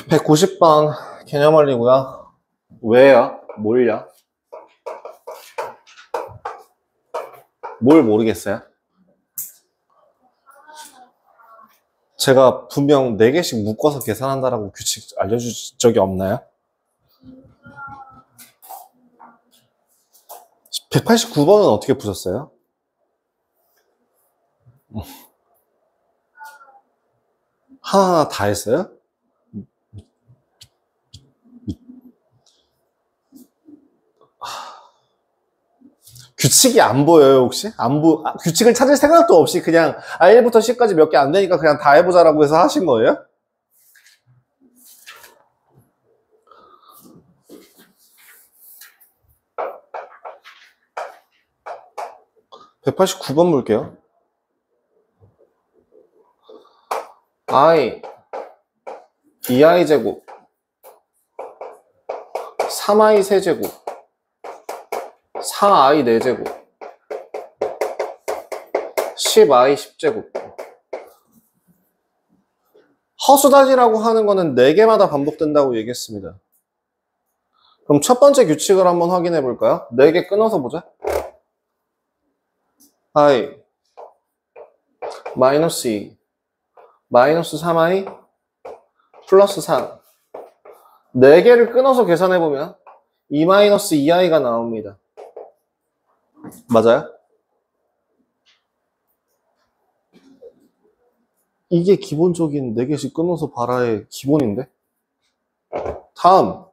(190번) 개념원리고요. 왜요? 뭘요? 뭘 모르겠어요? 제가 분명 4개씩 묶어서 계산한다라고 규칙 알려준 적이 없나요? 189번은 어떻게 푸셨어요? 하나하나 다 했어요? 규칙이 안 보여요, 혹시? 규칙을 찾을 생각도 없이 그냥 1부터 10까지 몇 개 안 되니까 그냥 다 해보자라고 해서 하신 거예요? (189번) 볼게요. i 2i 제곱 3i 세제곱 4i 4제곱 10i 10제곱. 허수단위라고 하는 거는 4개마다 반복된다고 얘기했습니다. 그럼 첫 번째 규칙을 한번 확인해 볼까요? 4개 끊어서 보자. i 마이너스 2 마이너스 3i 플러스 3. 4개를 끊어서 계산해 보면 2 마이너스 2i가 나옵니다. 맞아요? 이게 기본적인 4개씩 끊어서 봐라의 기본인데? 다음,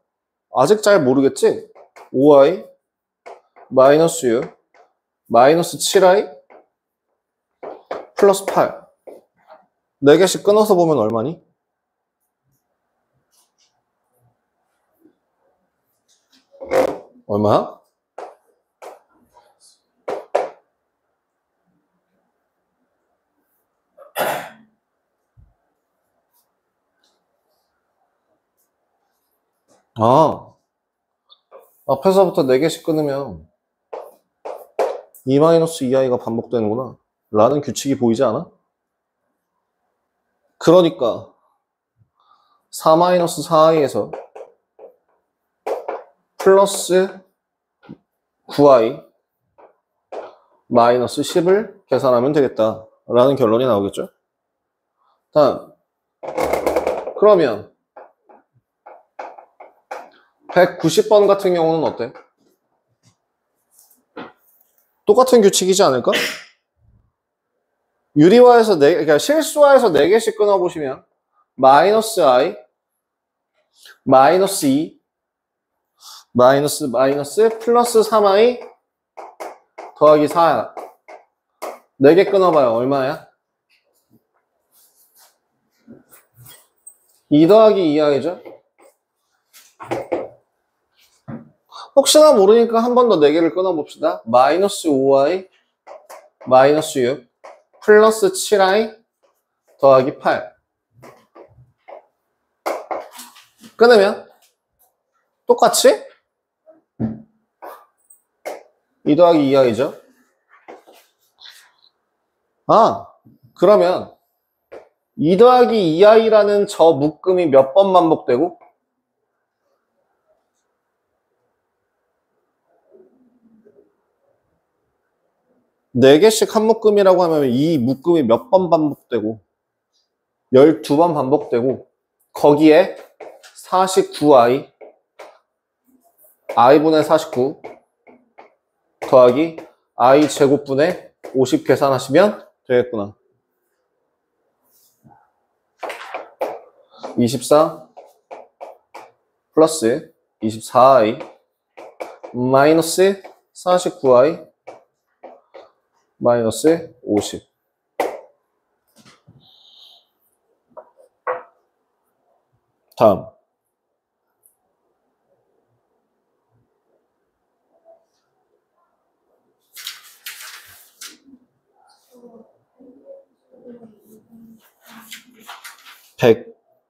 아직 잘 모르겠지? 5i 마이너스 6 마이너스 7i 플러스 8. 4개씩 끊어서 보면 얼마니? 얼마야? 앞에서부터 4개씩 끊으면 2-2i가 반복되는구나 라는 규칙이 보이지 않아? 그러니까 4-4i에서 플러스 9i 마이너스 10을 계산하면 되겠다 라는 결론이 나오겠죠? 다음, 그러면 190번 같은 경우는 어때? 똑같은 규칙이지 않을까? 유리화에서 그러니까 실수화에서 4개씩 끊어보시면 마이너스 i 마이너스 2 마이너스 플러스 3i 더하기 4야. 4개 끊어봐요. 얼마야? 2 더하기 2i죠? 혹시나 모르니까 한 번 더 4개를 끊어봅시다. 마이너스 5i 마이너스 6 플러스 7i 더하기 8. 끊으면 똑같이 2 더하기 2i죠. 그러면 2 더하기 2i라는 저 묶음이 몇 번 반복되고 4개씩 한 묶음이라고 하면 이 묶음이 몇 번 반복되고 12번 반복되고 거기에 49i i분의 49 더하기 i 제곱분의 50 계산하시면 되겠구나. 24 플러스 24i 마이너스 49i 마이너스 50. 다음.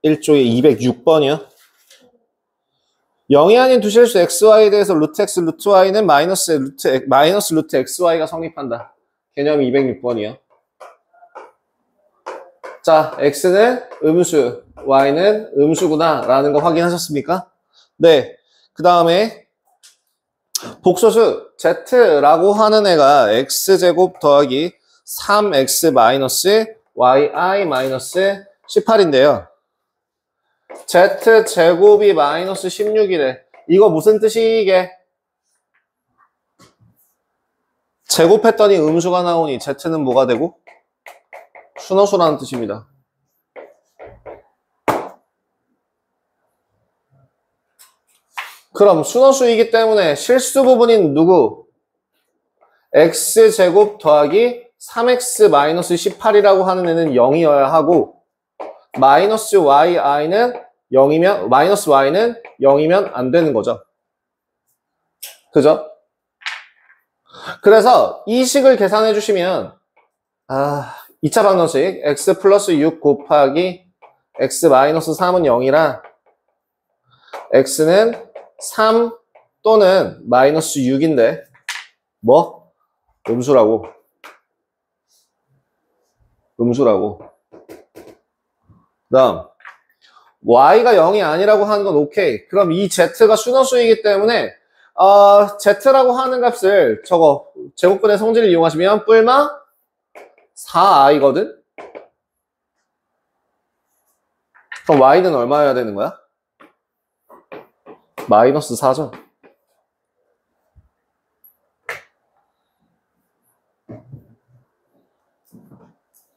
(101조의) 206번이요. 0이 아닌 두 실수 xy에 대해서 루트 x, 루트 y는 마이너스 루트 xy가 성립한다. 개념 206번이요. 자, x는 음수, y는 음수구나 라는 거 확인하셨습니까? 네. 그 다음에 복소수 z라고 하는 애가 x제곱 더하기 3x 마이너스 yi 마이너스 18인데요. z제곱이 마이너스 16이래. 이거 무슨 뜻이 이게? 제곱했더니 음수가 나오니 z는 뭐가 되고? 순허수라는 뜻입니다. 그럼 순허수이기 때문에 실수 부분인 누구? x제곱 더하기 3x 마이너스 18이라고 하는 애는 0이어야 하고 마이너스 yi는 0이면 마이너스 y는 0이면 안 되는 거죠. 그죠? 그래서 이 식을 계산해 주시면 2차 방정식 x 플러스 6 곱하기 x 마이너스 3은 0이라 x는 3 또는 마이너스 6인데 뭐? 음수라고. 그 다음 y가 0이 아니라고 하는 건 오케이. 그럼 이 z가 순허수이기 때문에 z라고 하는 값을 저거 제곱근의 성질을 이용하시면 뿔마 4i거든? 그럼 y는 얼마여야 되는 거야? 마이너스 4죠.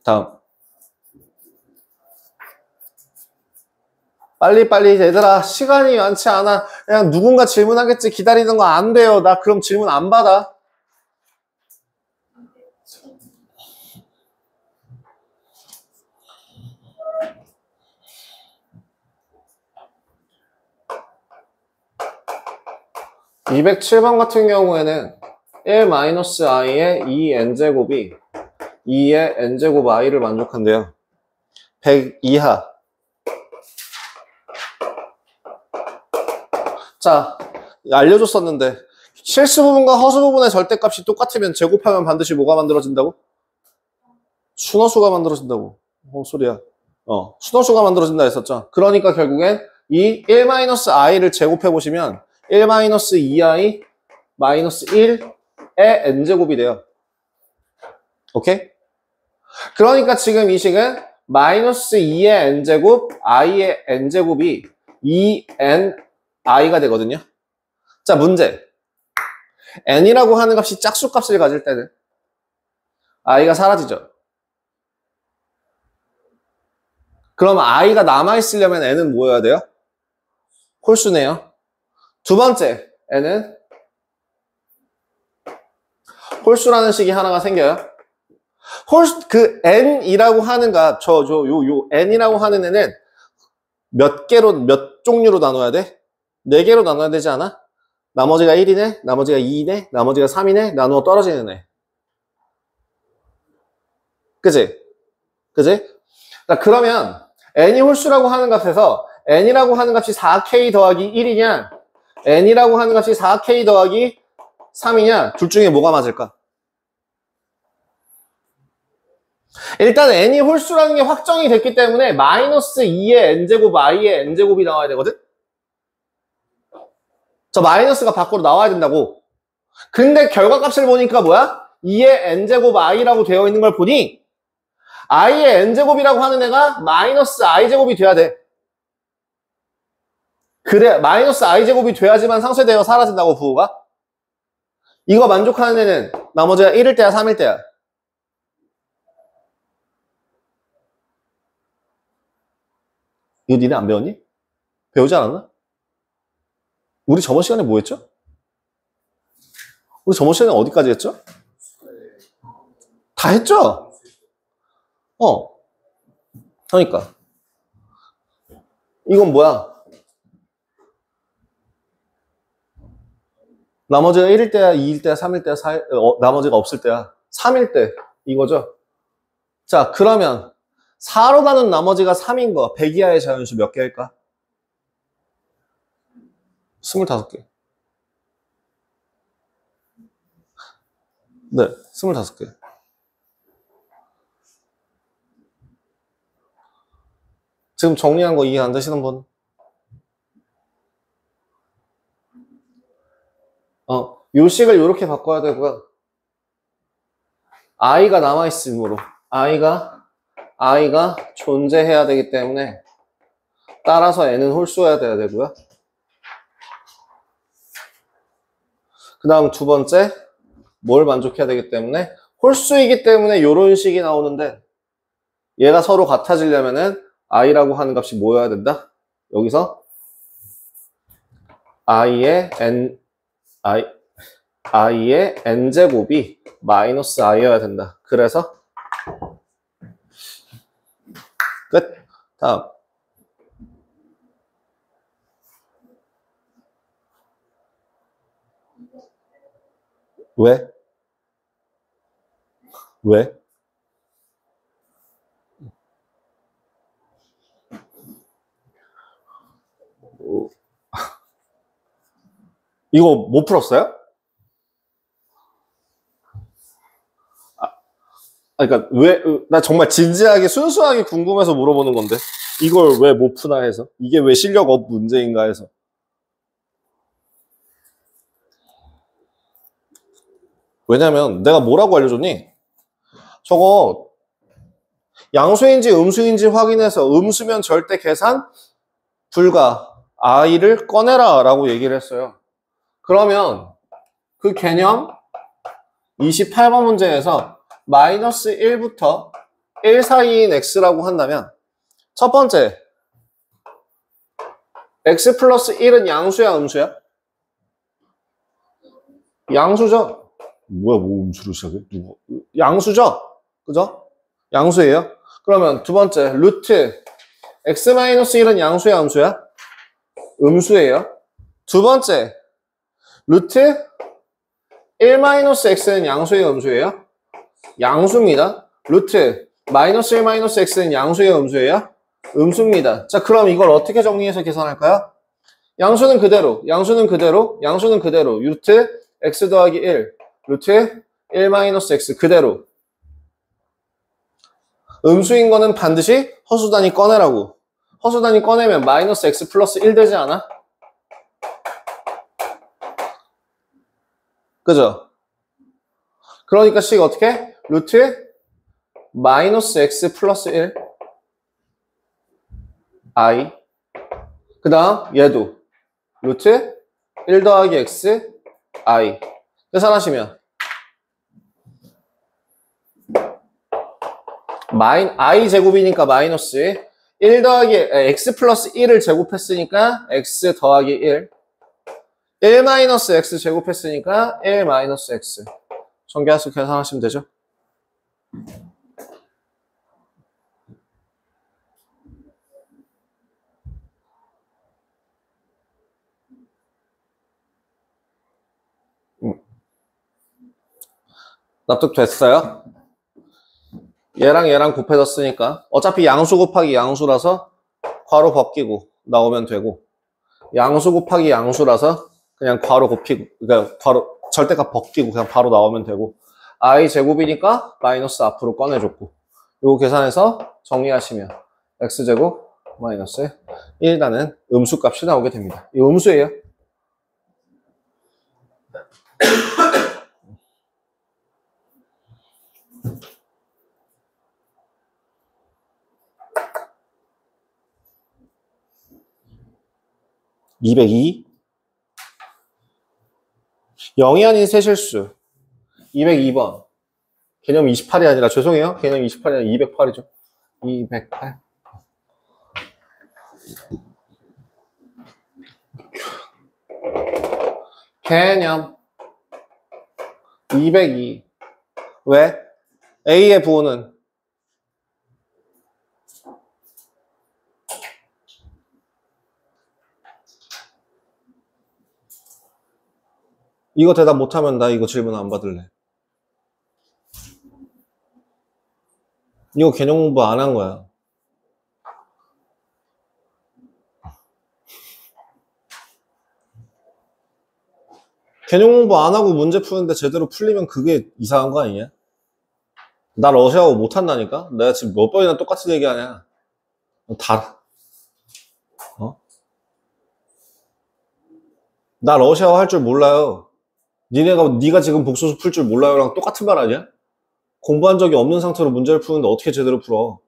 다음. 빨리빨리 얘들아 시간이 많지 않아. 그냥 누군가 질문하겠지. 기다리는 거 안 돼요. 나 그럼 질문 안 받아. (207번) 같은 경우에는 1-i의 2n제곱이 2의 n제곱 i를 만족한대요. 100 이하. 자, 알려줬었는데 실수 부분과 허수 부분의 절대값이 똑같으면 제곱하면 반드시 뭐가 만들어진다고? 순허수가 만들어진다고. 소리야. 순허수가 만들어진다 했었죠. 그러니까 결국엔 이 1-i를 제곱해보시면 1-2i 마이너스 1의 n제곱이 돼요. 오케이? 그러니까 지금 이 식은 마이너스 2의 n제곱, i의 n제곱이 2ni가 되거든요. 자, 문제. n이라고 하는 값이 짝수값을 가질 때는 i가 사라지죠. 그럼 i가 남아있으려면 n은 뭐여야 돼요? 홀수네요. 두 번째, n은 홀수라는 식이 하나가 생겨요. 그 n이라고 하는 값, 요 n이라고 하는 애는 몇 종류로 나눠야 돼? 4개로 나눠야 되지 않아? 나머지가 1이네, 나머지가 2이네, 나머지가 3이네, 나누어 떨어지는 애. 그치? 자, 그러면 n이 홀수라고 하는 값에서 n이라고 하는 값이 4k 더하기 1이냐, n이라고 하는 값이 4k 더하기 3이냐, 둘 중에 뭐가 맞을까? 일단 n이 홀수라는 게 확정이 됐기 때문에 마이너스 2의 n제곱 i의 n제곱이 나와야 되거든? 저 마이너스가 밖으로 나와야 된다고. 근데 결과값을 보니까 뭐야? 2의 n제곱 i라고 되어 있는 걸 보니 i의 n제곱이라고 하는 애가 마이너스 i제곱이 돼야 돼. 그래, 마이너스 i제곱이 돼야지만 상쇄되어 사라진다고, 부호가. 이거 만족하는 애는 나머지가 1일 때야, 3일 때야. 이거 니네 안 배웠니? 배우지 않았나? 우리 저번 시간에 뭐 했죠? 우리 저번 시간에 어디까지 했죠? 다 했죠? 그러니까 이건 뭐야? 나머지가 1일 때야, 2일 때야, 3일 때야, 4일, 나머지가 없을 때야. 3일 때 이거죠? 자, 그러면 4로 나눈 나머지가 3인 거 100 이하의 자연수 몇 개일까? 25개. 네, 25개. 지금 정리한 거 이해 안 되시는 분? 요 식을 이렇게 바꿔야 되고요. i가 남아있으므로 i가 존재해야 되기 때문에 따라서 n은 홀수여야 돼야 되고요. 그 다음 두 번째, 뭘 만족해야 되기 때문에 홀수이기 때문에 이런 식이 나오는데 얘가 서로 같아지려면은 i라고 하는 값이 뭐여야 된다? 여기서 i의 n제곱이 마이너스 i여야 된다. 그래서 끝. 다음. 왜? 왜? 이거 못 풀었어요? 그러니까 나 정말 진지하게 순수하게 궁금해서 물어보는 건데 이걸 왜 못 푸나 해서 이게 왜 실력 업 문제인가 해서 왜냐면 내가 뭐라고 알려줬니? 저거 양수인지 음수인지 확인해서 음수면 절대 계산 불가 i를 꺼내라 라고 얘기를 했어요. 그러면 그 개념 28번 문제에서 마이너스 1부터 1 사이인 x라고 한다면 첫 번째 x 플러스 1은 양수야 음수야? 양수죠. 뭐야 뭐 음수로 시작해? 누구? 양수죠? 그죠? 양수예요. 그러면 두 번째 루트 x-1은 양수야 음수야? 음수예요. 두 번째 루트 1-x는 양수예요 음수예요? 양수입니다. 루트 마이너스 1-x는 양수예요 음수예요? 음수입니다. 자 그럼 이걸 어떻게 정리해서 계산할까요? 양수는 그대로 루트 x 더하기 1 루트 1-x 그대로 음수인 거는 반드시 허수단위 꺼내라고. 허수단위 꺼내면 마이너스 x 플러스 1 되지 않아? 그죠? 그러니까 식 어떻게? 루트 마이너스 x 플러스 1 i 그 다음 얘도 루트 1 더하기 x i 계산하시면 i 제곱이니까 마이너스 1 더하기 x 플러스 1을 제곱했으니까 x 더하기 1 마이너스 x 제곱했으니까 1 마이너스 x 전개해서 계산하시면 되죠. 납득됐어요? 얘랑 얘랑 곱해졌으니까 어차피 양수 곱하기 양수라서 괄호 벗기고 나오면 되고 양수 곱하기 양수라서 그냥 괄호 곱히고 그러니까 괄호 절대값 벗기고 그냥 바로 나오면 되고 i 제곱이니까 마이너스 앞으로 꺼내줬고 요거 계산해서 정리하시면 x제곱 마이너스 1이라는 음수값이 나오게 됩니다. 이 음수예요. (202) 0이 아닌 세실수 202번 개념 28이 아니라 죄송해요. 개념 28이 아니라 208이죠. 208 개념 202 왜? A의 부호는 이거 대답 못하면 나 이거 질문 안 받을래. 이거 개념 공부 안 한 거야. 개념 공부 안 하고 문제 푸는데 제대로 풀리면 그게 이상한 거 아니냐? 나 러시아어 못 한다니까? 내가 지금 몇 번이나 똑같은 얘기하냐? 나 러시아어 할 줄 몰라요. 네가 지금 복소수 풀 줄 몰라요랑 똑같은 말 아니야? 공부한 적이 없는 상태로 문제를 푸는데 어떻게 제대로 풀어?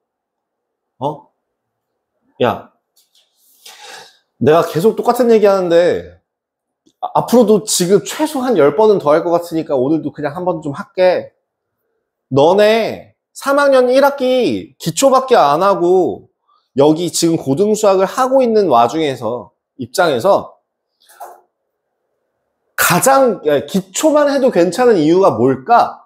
어? 야, 내가 계속 똑같은 얘기 하는데 앞으로도 지금 최소한 10번은 더 할 것 같으니까 오늘도 그냥 한 번 좀 할게. 너네 3학년 1학기 기초밖에 안 하고 여기 지금 고등수학을 하고 있는 입장에서 가장 기초만 해도 괜찮은 이유가 뭘까?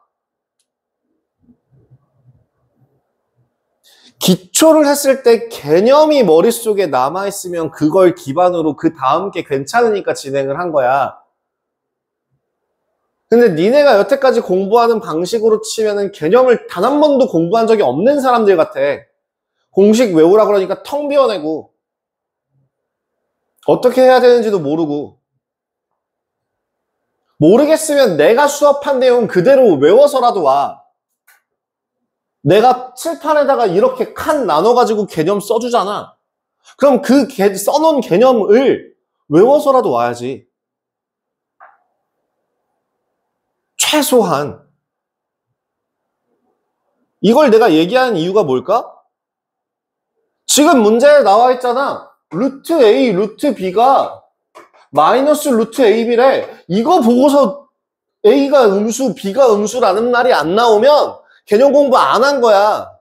기초를 했을 때 개념이 머릿속에 남아있으면 그걸 기반으로 그 다음 게 괜찮으니까 진행을 한 거야. 근데 니네가 여태까지 공부하는 방식으로 치면은 개념을 단 한 번도 공부한 적이 없는 사람들 같아. 공식 외우라 그러니까 텅 비워내고 어떻게 해야 되는지도 모르겠으면 내가 수업한 내용 그대로 외워서라도 와. 내가 칠판에다가 이렇게 칸 나눠가지고 개념 써주잖아. 그럼 그 써놓은 개념을 외워서라도 와야지. 최소한. 이걸 내가 얘기하는 이유가 뭘까? 지금 문제에 나와 있잖아. 루트 A, 루트 B가 마이너스 루트 AB래. 이거 보고서 A가 음수, B가 음수라는 말이 안 나오면 개념 공부 안 한 거야.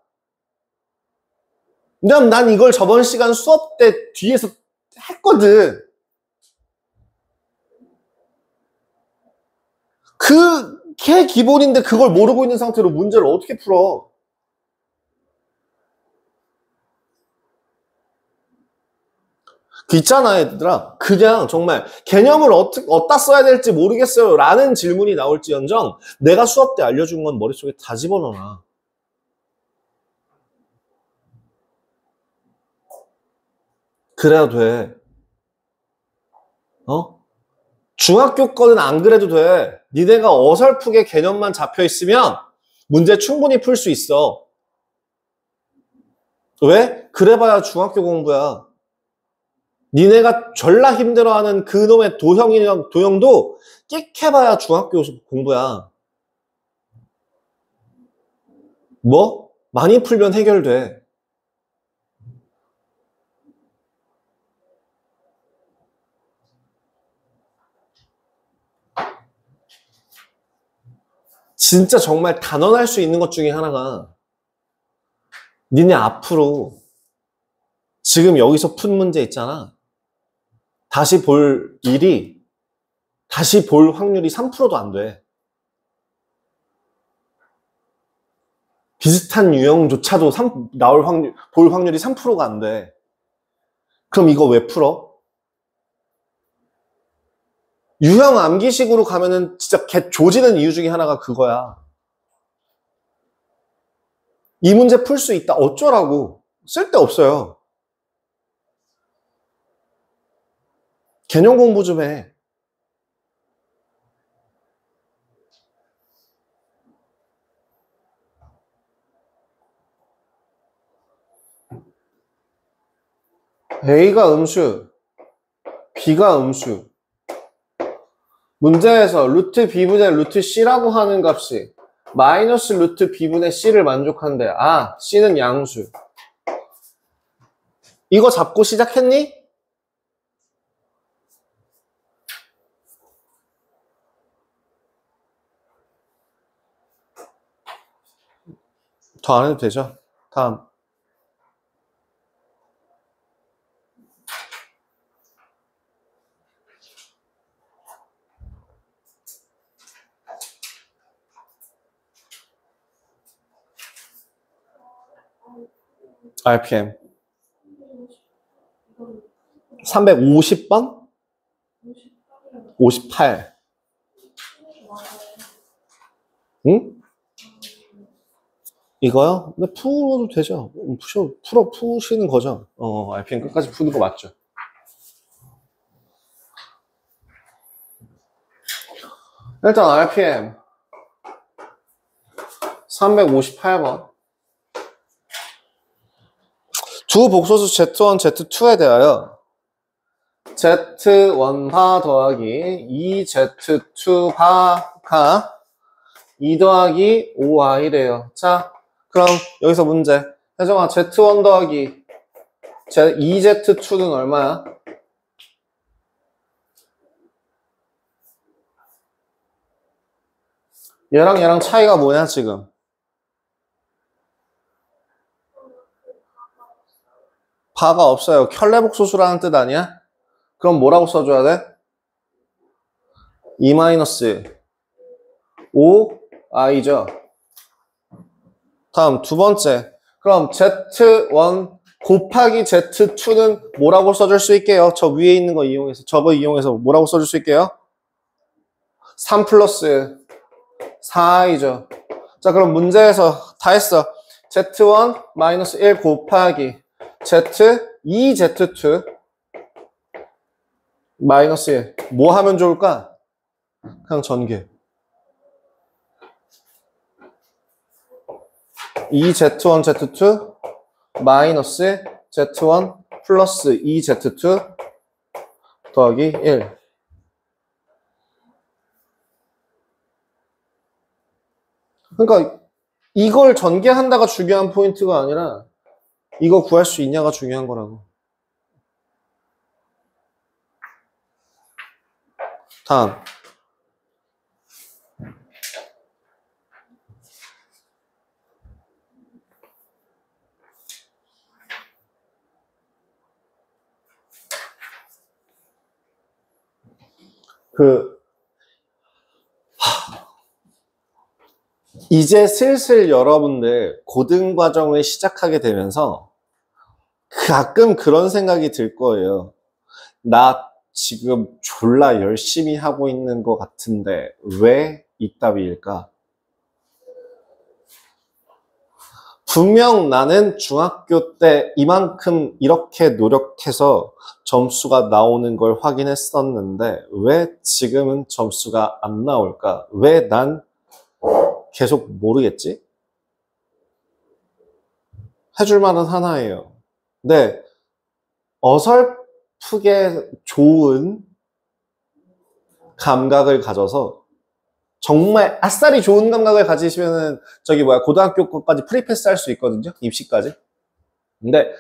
왜냐면 난 이걸 저번 시간 수업 때 뒤에서 했거든. 그게 기본인데 그걸 모르고 있는 상태로 문제를 어떻게 풀어? 그 있잖아, 얘들아. 그냥 정말 개념을 어디다 써야 될지 모르겠어요 라는 질문이 나올지언정 내가 수업 때 알려준 건 머릿속에 다 집어넣어놔. 그래야 돼. 중학교 거는 안 그래도 돼. 니네가 어설프게 개념만 잡혀 있으면 문제 충분히 풀 수 있어. 왜? 그래봐야 중학교 공부야. 니네가 졸라 힘들어하는 그놈의 도형도 끽해봐야 중학교 공부야. 뭐? 많이 풀면 해결돼. 진짜 정말 단언할 수 있는 것 중에 하나가 니네 앞으로 지금 여기서 푼 문제 있잖아. 다시 볼 확률이 3%도 안 돼. 비슷한 유형조차도 볼 확률이 3%가 안 돼. 그럼 이거 왜 풀어? 유형 암기식으로 가면은 진짜 개 조지는 이유 중에 하나가 그거야. 이 문제 풀 수 있다. 어쩌라고. 쓸데없어요. 개념 공부 좀 해. A가 음수, B가 음수. 문제에서 루트 B분의 루트 C라고 하는 값이 마이너스 루트 B분의 C를 만족한대. 아, C는 양수. 이거 잡고 시작했니? 더 안 해도 되죠? 다음. RPM 350번? 58. 응? 이거요? 근데 풀어도 되죠. 푸시는 거죠. RPM 끝까지 푸는 거 맞죠? 일단 RPM 358번. 두 복소수 Z1, Z2에 대하여 Z1바 더하기 2Z2바가 2 더하기 5i래요. 자, 그럼 여기서 문제. 혜정아, Z1 더하기 2Z2는 얼마야? 얘랑 차이가 뭐냐, 지금? 바가 없어요. 켤레복소수라는 뜻 아니야? 그럼 뭐라고 써줘야 돼? 2-5i죠. 다음 두 번째. 그럼 Z1 곱하기 Z2는 뭐라고 써줄 수 있게요? 저 위에 있는 거 이용해서, 저거 이용해서 뭐라고 써줄 수 있게요? 3 플러스 4i죠. 자, 그럼 문제에서 다 했어. Z1 마이너스 1 곱하기 Z2 2Z2 마이너스 1. 뭐 하면 좋을까? 그냥 전개. 2Z1 Z2 마이너스 Z1 플러스 2Z2 더하기 1. 그러니까 이걸 전개한다가 중요한 포인트가 아니라 이거 구할 수 있냐가 중요한 거라고. 다음. 이제 슬슬 여러분들 고등과정을 시작하게 되면서 가끔 그런 생각이 들 거예요. 나 지금 졸라 열심히 하고 있는 것 같은데 왜 이따위일까? 분명 나는 중학교 때 이만큼 이렇게 노력해서 점수가 나오는 걸 확인했었는데 왜 지금은 점수가 안 나올까? 왜 난 계속 모르겠지? 해줄 말은 하나예요. 근데 어설프게 좋은 감각을 가져서 정말 아싸리 좋은 감각을 가지시면은 고등학교 거까지 프리패스 할 수 있거든요. 입시까지. 근데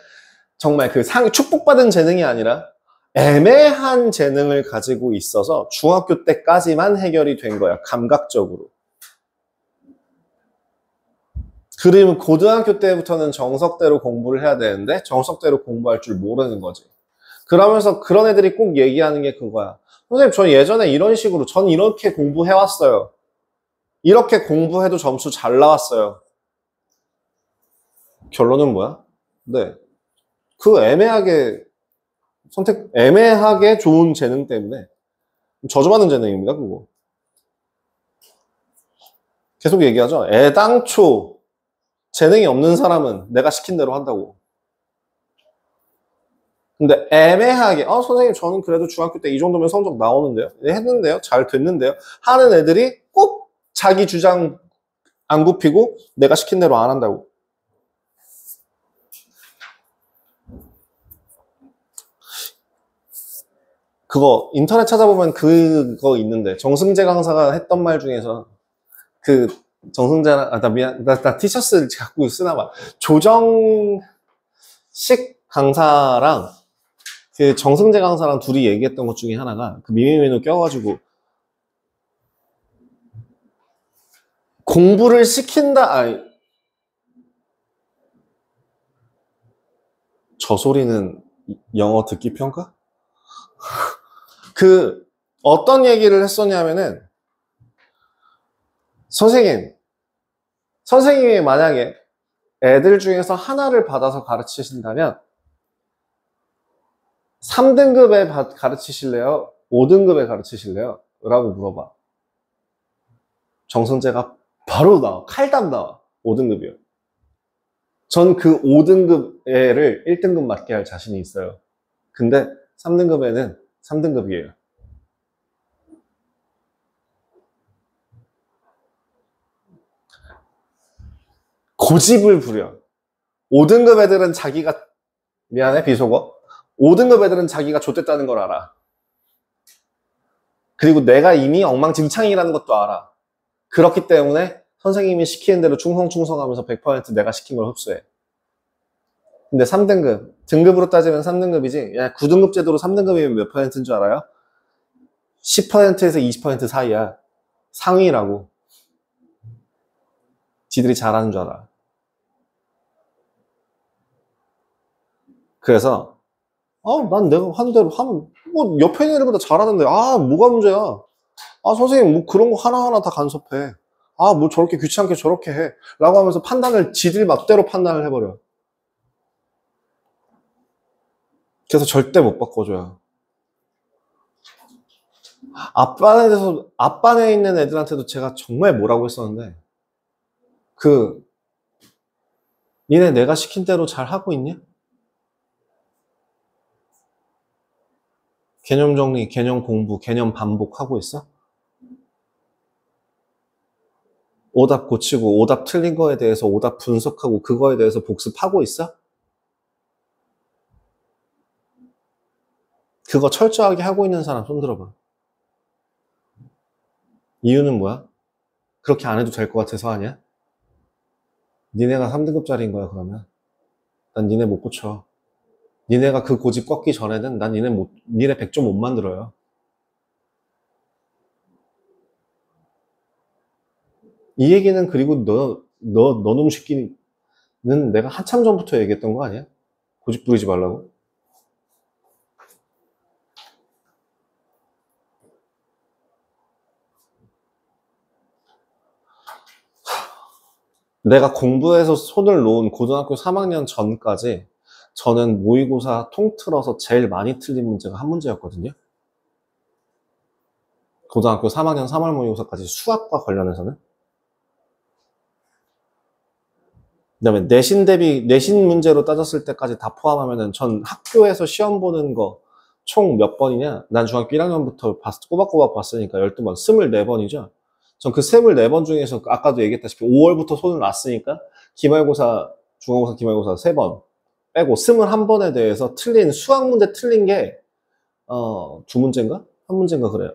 정말 그 축복받은 재능이 아니라 애매한 재능을 가지고 있어서 중학교 때까지만 해결이 된 거야. 감각적으로. 그러면 고등학교 때부터는 정석대로 공부를 해야 되는데 정석대로 공부할 줄 모르는 거지. 그러면서 그런 애들이 꼭 얘기하는 게 그거야. 선생님, 전 예전에 이런 식으로 전 이렇게 공부해왔어요. 이렇게 공부해도 점수 잘 나왔어요. 결론은 뭐야? 네. 그 애매하게 좋은 재능 때문에 저주받는 재능입니다, 그거. 계속 얘기하죠. 애당초 재능이 없는 사람은 내가 시킨 대로 한다고. 근데 애매하게 선생님 저는 그래도 중학교 때 이 정도면 성적 나오는데요. 했는데요. 잘 됐는데요. 하는 애들이 꼭 자기 주장 안 굽히고 내가 시킨 대로 안 한다고. 그거 인터넷 찾아보면 그거 있는데 정승재 강사가 했던 말 중에서 정승재랑 나 티셔츠 갖고 쓰나 봐. 조정식 강사랑 그 정승재 강사랑 둘이 얘기했던 것 중에 하나가 그 미미메뉴 껴가지고 공부를 시킨다. 저 소리는 영어 듣기 평가? 어떤 얘기를 했었냐면은 선생님이 만약에 애들 중에서 하나를 받아서 가르치신다면 3등급에 가르치실래요? 5등급에 가르치실래요? 라고 물어봐. 정선재가 바로 나와. 칼답 나와. 5등급이요. 전 그 5등급 애를 1등급 맞게 할 자신이 있어요. 근데 3등급 애는 3등급이에요. 고집을 부려. 5등급 애들은 자기가 미안해 비속어. 5등급 애들은 자기가 좆됐다는 걸 알아. 그리고 내가 이미 엉망진창이라는 것도 알아. 그렇기 때문에 선생님이 시키는 대로 충성하면서 100% 내가 시킨 걸 흡수해. 근데 3등급, 등급으로 따지면 3등급이지, 야, 9등급 제도로 3등급이면 몇 %인 줄 알아요? 10%에서 20% 사이야. 상위라고. 지들이 잘하는 줄 알아. 그래서 난 내가 한 대로 하면 뭐 옆에 있는 애들보다 잘하는데 뭐가 문제야? 선생님 뭐 그런 거 하나하나 다 간섭해. 뭐 저렇게 귀찮게 저렇게 해. 라고 하면서 판단을 지들 맘대로 판단을 해버려. 그래서 절대 못 바꿔줘요. 앞반에 있는 애들한테도 제가 정말 뭐라고 했었는데, 니네 내가 시킨 대로 잘 하고 있냐? 개념 정리, 개념 공부, 개념 반복하고 있어? 오답 고치고, 오답 틀린 거에 대해서 오답 분석하고, 그거에 대해서 복습하고 있어? 그거 철저하게 하고 있는 사람 손 들어봐. 이유는 뭐야? 그렇게 안 해도 될 것 같아서 하냐? 니네가 3등급짜리인 거야, 그러면. 난 니네 못 고쳐. 니네가 그 고집 꺾기 전에는 난 니네 100점 못 만들어요. 이 얘기는 그리고 너놈 새끼는 내가 한참 전부터 얘기했던 거 아니야? 고집 부리지 말라고. 내가 공부해서 손을 놓은 고등학교 3학년 전까지 저는 모의고사 통틀어서 제일 많이 틀린 문제가 한 문제였거든요. 고등학교 3학년 3월 모의고사까지 수학과 관련해서는. 그 다음에 내신 문제로 따졌을 때까지 다 포함하면은 전 학교에서 시험 보는 거 총 몇 번이냐? 난 중학교 1학년부터 꼬박꼬박 봤으니까 12번, 24번이죠. 전 그 24번 중에서 아까도 얘기했다시피 5월부터 손을 놨으니까 기말고사, 중간고사, 기말고사 3번 빼고 21번에 대해서 수학 문제 틀린 게 2문제인가? 1문제인가 그래요.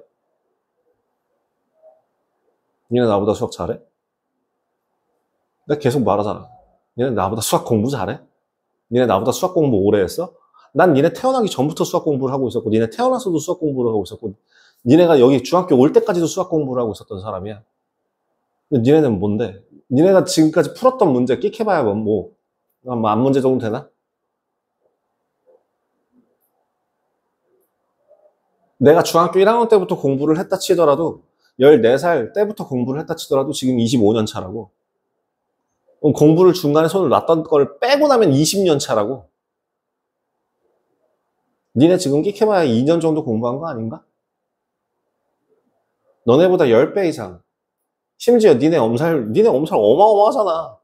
니네 나보다 수학 잘해? 내가 계속 말하잖아. 니네 나보다 수학 공부 잘해? 니네 나보다 수학 공부 오래 했어? 난 니네 태어나기 전부터 수학 공부를 하고 있었고, 니네 태어나서도 수학 공부를 하고 있었고, 니네가 여기 중학교 올 때까지도 수학 공부를 하고 있었던 사람이야. 근데 니네는 뭔데? 니네가 지금까지 풀었던 문제 끽해봐야 한 문제 정도 되나? 내가 중학교 1학년 때부터 공부를 했다 치더라도 14살 때부터 공부를 했다 치더라도 지금 25년 차라고. 공부를 중간에 손을 놨던 걸 빼고 나면 20년 차라고. 니네 지금 끽해봐야 2년 정도 공부한 거 아닌가? 너네보다 10배 이상. 심지어 니네 엄살 어마어마하잖아.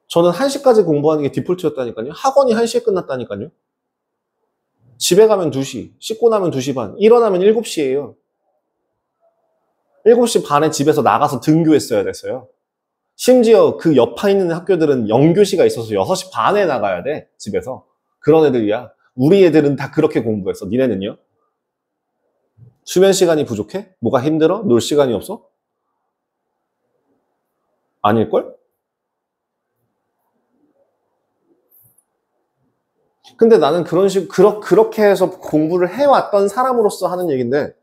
저는 1시까지 공부하는 게 디폴트였다니까요. 학원이 1시에 끝났다니까요. 집에 가면 2시, 씻고 나면 2시 반, 일어나면 7시예요. 7시 반에 집에서 나가서 등교했어야 됐어요. 심지어 그 옆에 있는 학교들은 영교시가 있어서 6시 반에 나가야 돼, 집에서. 그런 애들이야. 우리 애들은 다 그렇게 공부했어. 니네는요? 수면 시간이 부족해? 뭐가 힘들어? 놀 시간이 없어? 아닐걸? 근데 나는 그렇게 해서 공부를 해왔던 사람으로서 하는 얘기인데,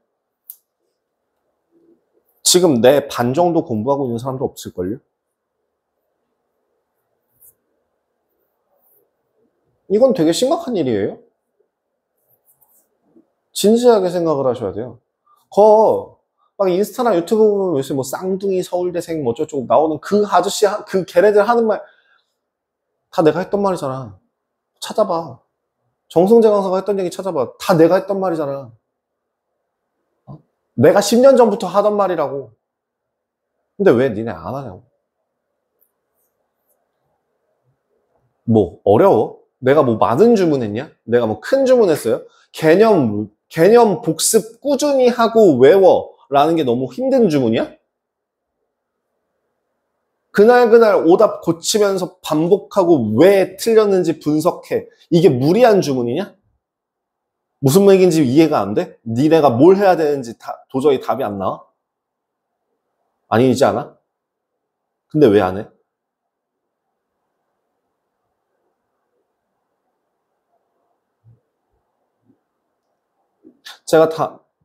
지금 내 반 정도 공부하고 있는 사람도 없을걸요? 이건 되게 심각한 일이에요. 진지하게 생각을 하셔야 돼요. 막 인스타나 유튜브 보면 요새 쌍둥이 서울대생 어쩌고 나오는 그 아저씨, 그 걔네들 하는 말, 다 내가 했던 말이잖아. 찾아봐. 정승재 강사가 했던 얘기 찾아봐. 다 내가 했던 말이잖아. 내가 10년 전부터 하던 말이라고. 근데 왜 니네 안 하냐고. 어려워? 내가 많은 주문했냐? 내가 큰 주문했어요? 개념 복습 꾸준히 하고 외워 라는 게 너무 힘든 주문이야? 그날 오답 고치면서 반복하고 왜 틀렸는지 분석해. 이게 무리한 주문이냐? 무슨 얘기인지 이해가 안 돼? 니네가 뭘 해야 되는지 도저히 답이 안 나와? 아니지 않아? 근데 왜 안 해?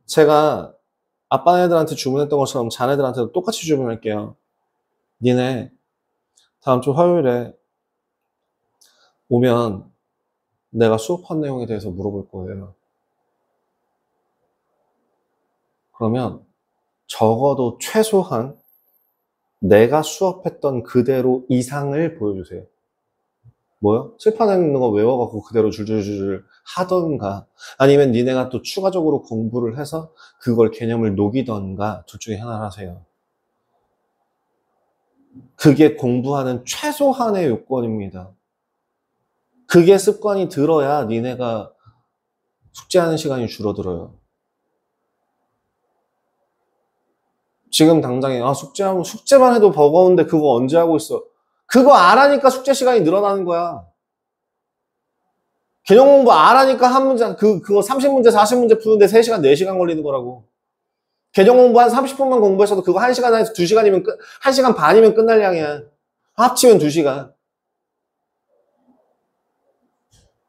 제가 아빠네들한테 주문했던 것처럼 자네들한테도 똑같이 주문할게요. 니네 다음 주 화요일에 오면 내가 수업한 내용에 대해서 물어볼 거예요. 그러면 적어도 최소한 내가 수업했던 그대로 이상을 보여주세요. 뭐요? 칠판에 있는 거 외워갖고 그대로 줄줄줄 하던가 아니면 니네가 또 추가적으로 공부를 해서 그걸 개념을 녹이던가 둘 중에 하나를 하세요. 그게 공부하는 최소한의 요건입니다. 그게 습관이 들어야 니네가 숙제하는 시간이 줄어들어요. 지금 당장에 숙제만 해도 버거운데 그거 언제 하고 있어? 그거 안 하니까 숙제 시간이 늘어나는 거야. 개념 공부 안 하니까 한 문제 그거 30문제 40문제 푸는데 3시간 4시간 걸리는 거라고. 개념 공부 한 30분만 공부했어도 그거 1시간에서 2시간이면 1시간 반이면 끝날 양이야. 합치면 2시간.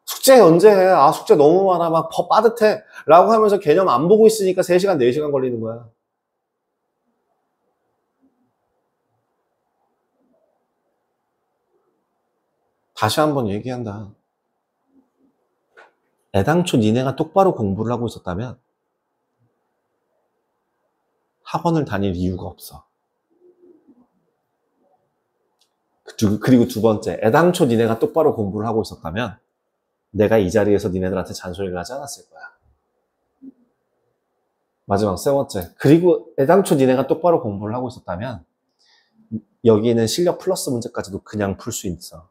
숙제 언제 해? 아, 숙제 너무 많아. 막 빠듯해. 라고 하면서 개념 안 보고 있으니까 3시간, 4시간 걸리는 거야. 다시 한번 얘기한다. 애당초 니네가 똑바로 공부를 하고 있었다면 학원을 다닐 이유가 없어. 그리고 두 번째, 애당초 니네가 똑바로 공부를 하고 있었다면 내가 이 자리에서 니네들한테 잔소리를 하지 않았을 거야. 마지막 세 번째, 그리고 애당초 니네가 똑바로 공부를 하고 있었다면 여기는 실력 플러스 문제까지도 그냥 풀 수 있어.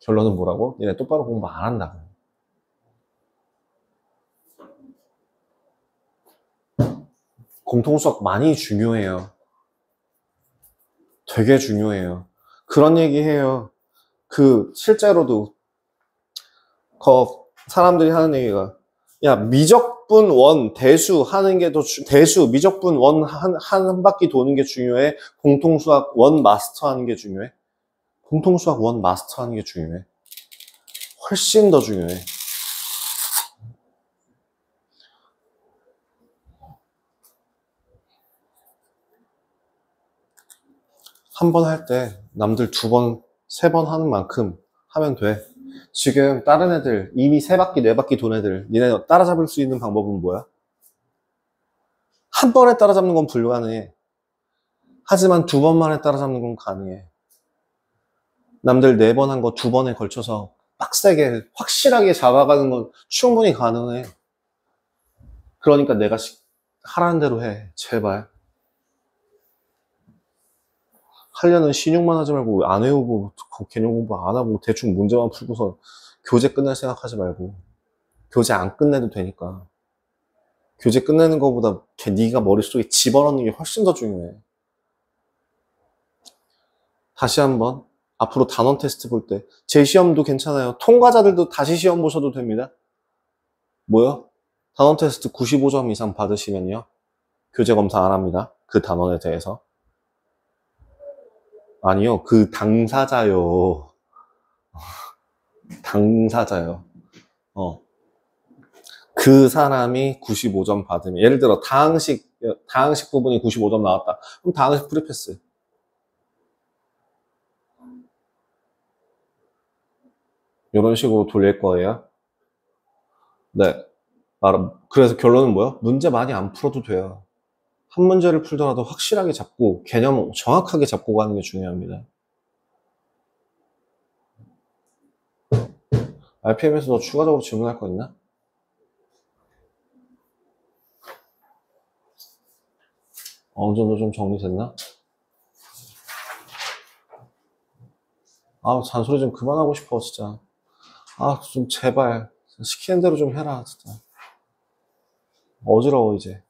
결론은 뭐라고? 니네 똑바로 공부 안 한다고. 공통수학 많이 중요해요. 되게 중요해요. 그런 얘기 해요. 실제로도 사람들이 하는 얘기가 야, 미적분 원 대수 하는 게 대수 미적분 원 한 바퀴 도는 게 중요해? 공통수학 원 마스터하는 게 중요해? 공통수학 원 마스터하는 게 중요해. 훨씬 더 중요해. 한 번 할 때 남들 2번, 3번 하는 만큼 하면 돼. 지금 다른 애들 이미 3바퀴, 4바퀴 돈 애들 니네 따라잡을 수 있는 방법은 뭐야? 한 번에 따라잡는 건 불가능해. 하지만 2번 만에 따라잡는 건 가능해. 남들 4번 한 거 2번에 걸쳐서 빡세게 확실하게 잡아가는 건 충분히 가능해. 그러니까 내가 하라는 대로 해. 제발. 하려는 신용만 하지 말고 안 외우고 개념 공부 안 하고 대충 문제만 풀고서 교재 끝낼 생각하지 말고 교재 안 끝내도 되니까 교재 끝내는 것보다 네가 머릿속에 집어넣는 게 훨씬 더 중요해. 다시 한번 앞으로 단원 테스트 볼 때 제 시험도 괜찮아요. 통과자들도 다시 시험 보셔도 됩니다. 뭐요? 단원 테스트 95점 이상 받으시면요 교재 검사 안 합니다. 그 단원에 대해서. 아니요, 그 당사자요. 당사자요. 그 사람이 95점 받으면, 예를 들어, 다항식 부분이 95점 나왔다. 그럼 다항식 프리패스. 이런 식으로 돌릴 거예요. 네. 그래서 결론은 뭐야? 문제 많이 안 풀어도 돼요. 한 문제를 풀더라도 확실하게 잡고, 개념 정확하게 잡고 가는 게 중요합니다. RPM에서 너 추가적으로 질문할 거 있나? 어느 정도 좀 정리됐나? 아, 잔소리 좀 그만하고 싶어, 진짜. 아, 좀 제발. 시키는 대로 좀 해라, 진짜. 어지러워, 이제.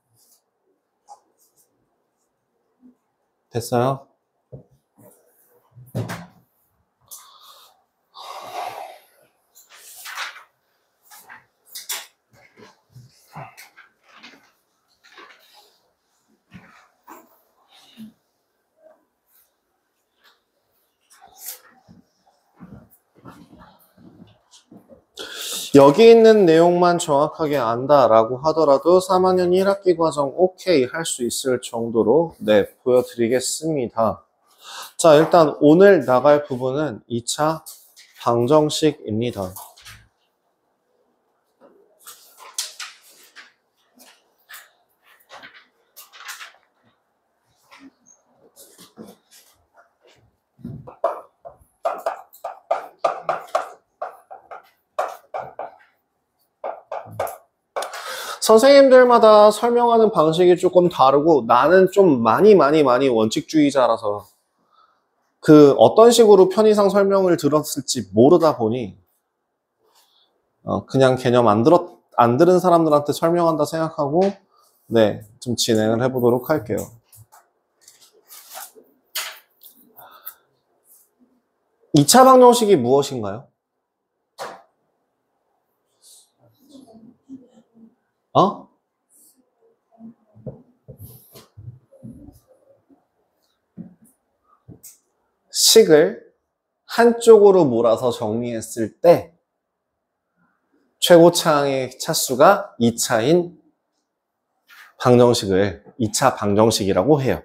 됐어요? 여기 있는 내용만 정확하게 안다라고 하더라도 3학년 1학기 과정 오케이 할 수 있을 정도로 네, 보여드리겠습니다. 자, 일단 오늘 나갈 부분은 2차 방정식입니다. 선생님들마다 설명하는 방식이 조금 다르고 나는 좀 많이 원칙주의자라서 그 어떤 식으로 편의상 설명을 들었을지 모르다 보니 그냥 개념 안 들은 사람들한테 설명한다 생각하고 네, 좀 진행을 해보도록 할게요. 이 차 방정식이 무엇인가요? 식을 한쪽으로 몰아서 정리했을 때 최고차항의 차수가 2차인 방정식을 2차 방정식이라고 해요.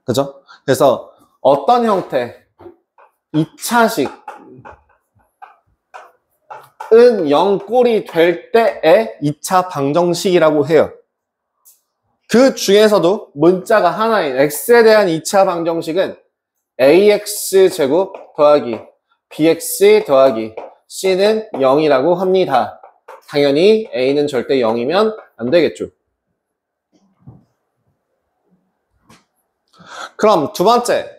그죠? 그래서 어떤 형태 2차식은 0꼴이 될 때의 2차 방정식이라고 해요. 그 중에서도 문자가 하나인 x에 대한 2차 방정식은 ax제곱 더하기 bx 더하기 c는 0이라고 합니다. 당연히 a는 절대 0이면 안 되겠죠. 그럼 두 번째,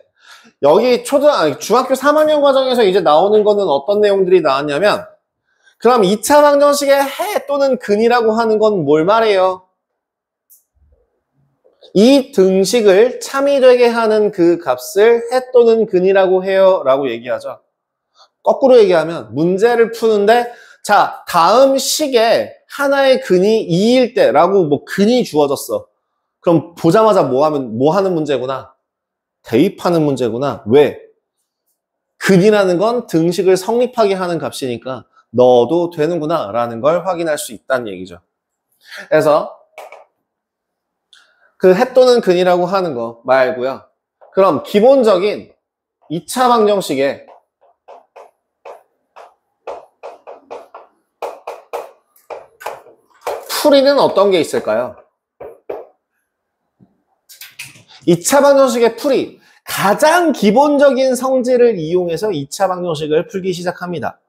여기 중학교 3학년 과정에서 이제 나오는 거는 어떤 내용들이 나왔냐면, 그럼 2차 방정식의 해 또는 근이라고 하는 건 뭘 말해요? 이 등식을 참이 되게 하는 그 값을 해 또는 근이라고 해요 라고 얘기하죠. 거꾸로 얘기하면 문제를 푸는데 자, 다음 식에 하나의 근이 2일 때 라고 뭐 근이 주어졌어. 그럼 보자마자 뭐 하는 문제구나? 대입하는 문제구나. 왜? 근이라는 건 등식을 성립하게 하는 값이니까 넣어도 되는구나 라는 걸 확인할 수 있다는 얘기죠. 그래서 그 해 또는 근이라고 하는 거 말고요. 그럼 기본적인 2차 방정식에 풀이는 어떤 게 있을까요? 2차 방정식의 풀이 가장 기본적인 성질을 이용해서 2차 방정식을 풀기 시작합니다.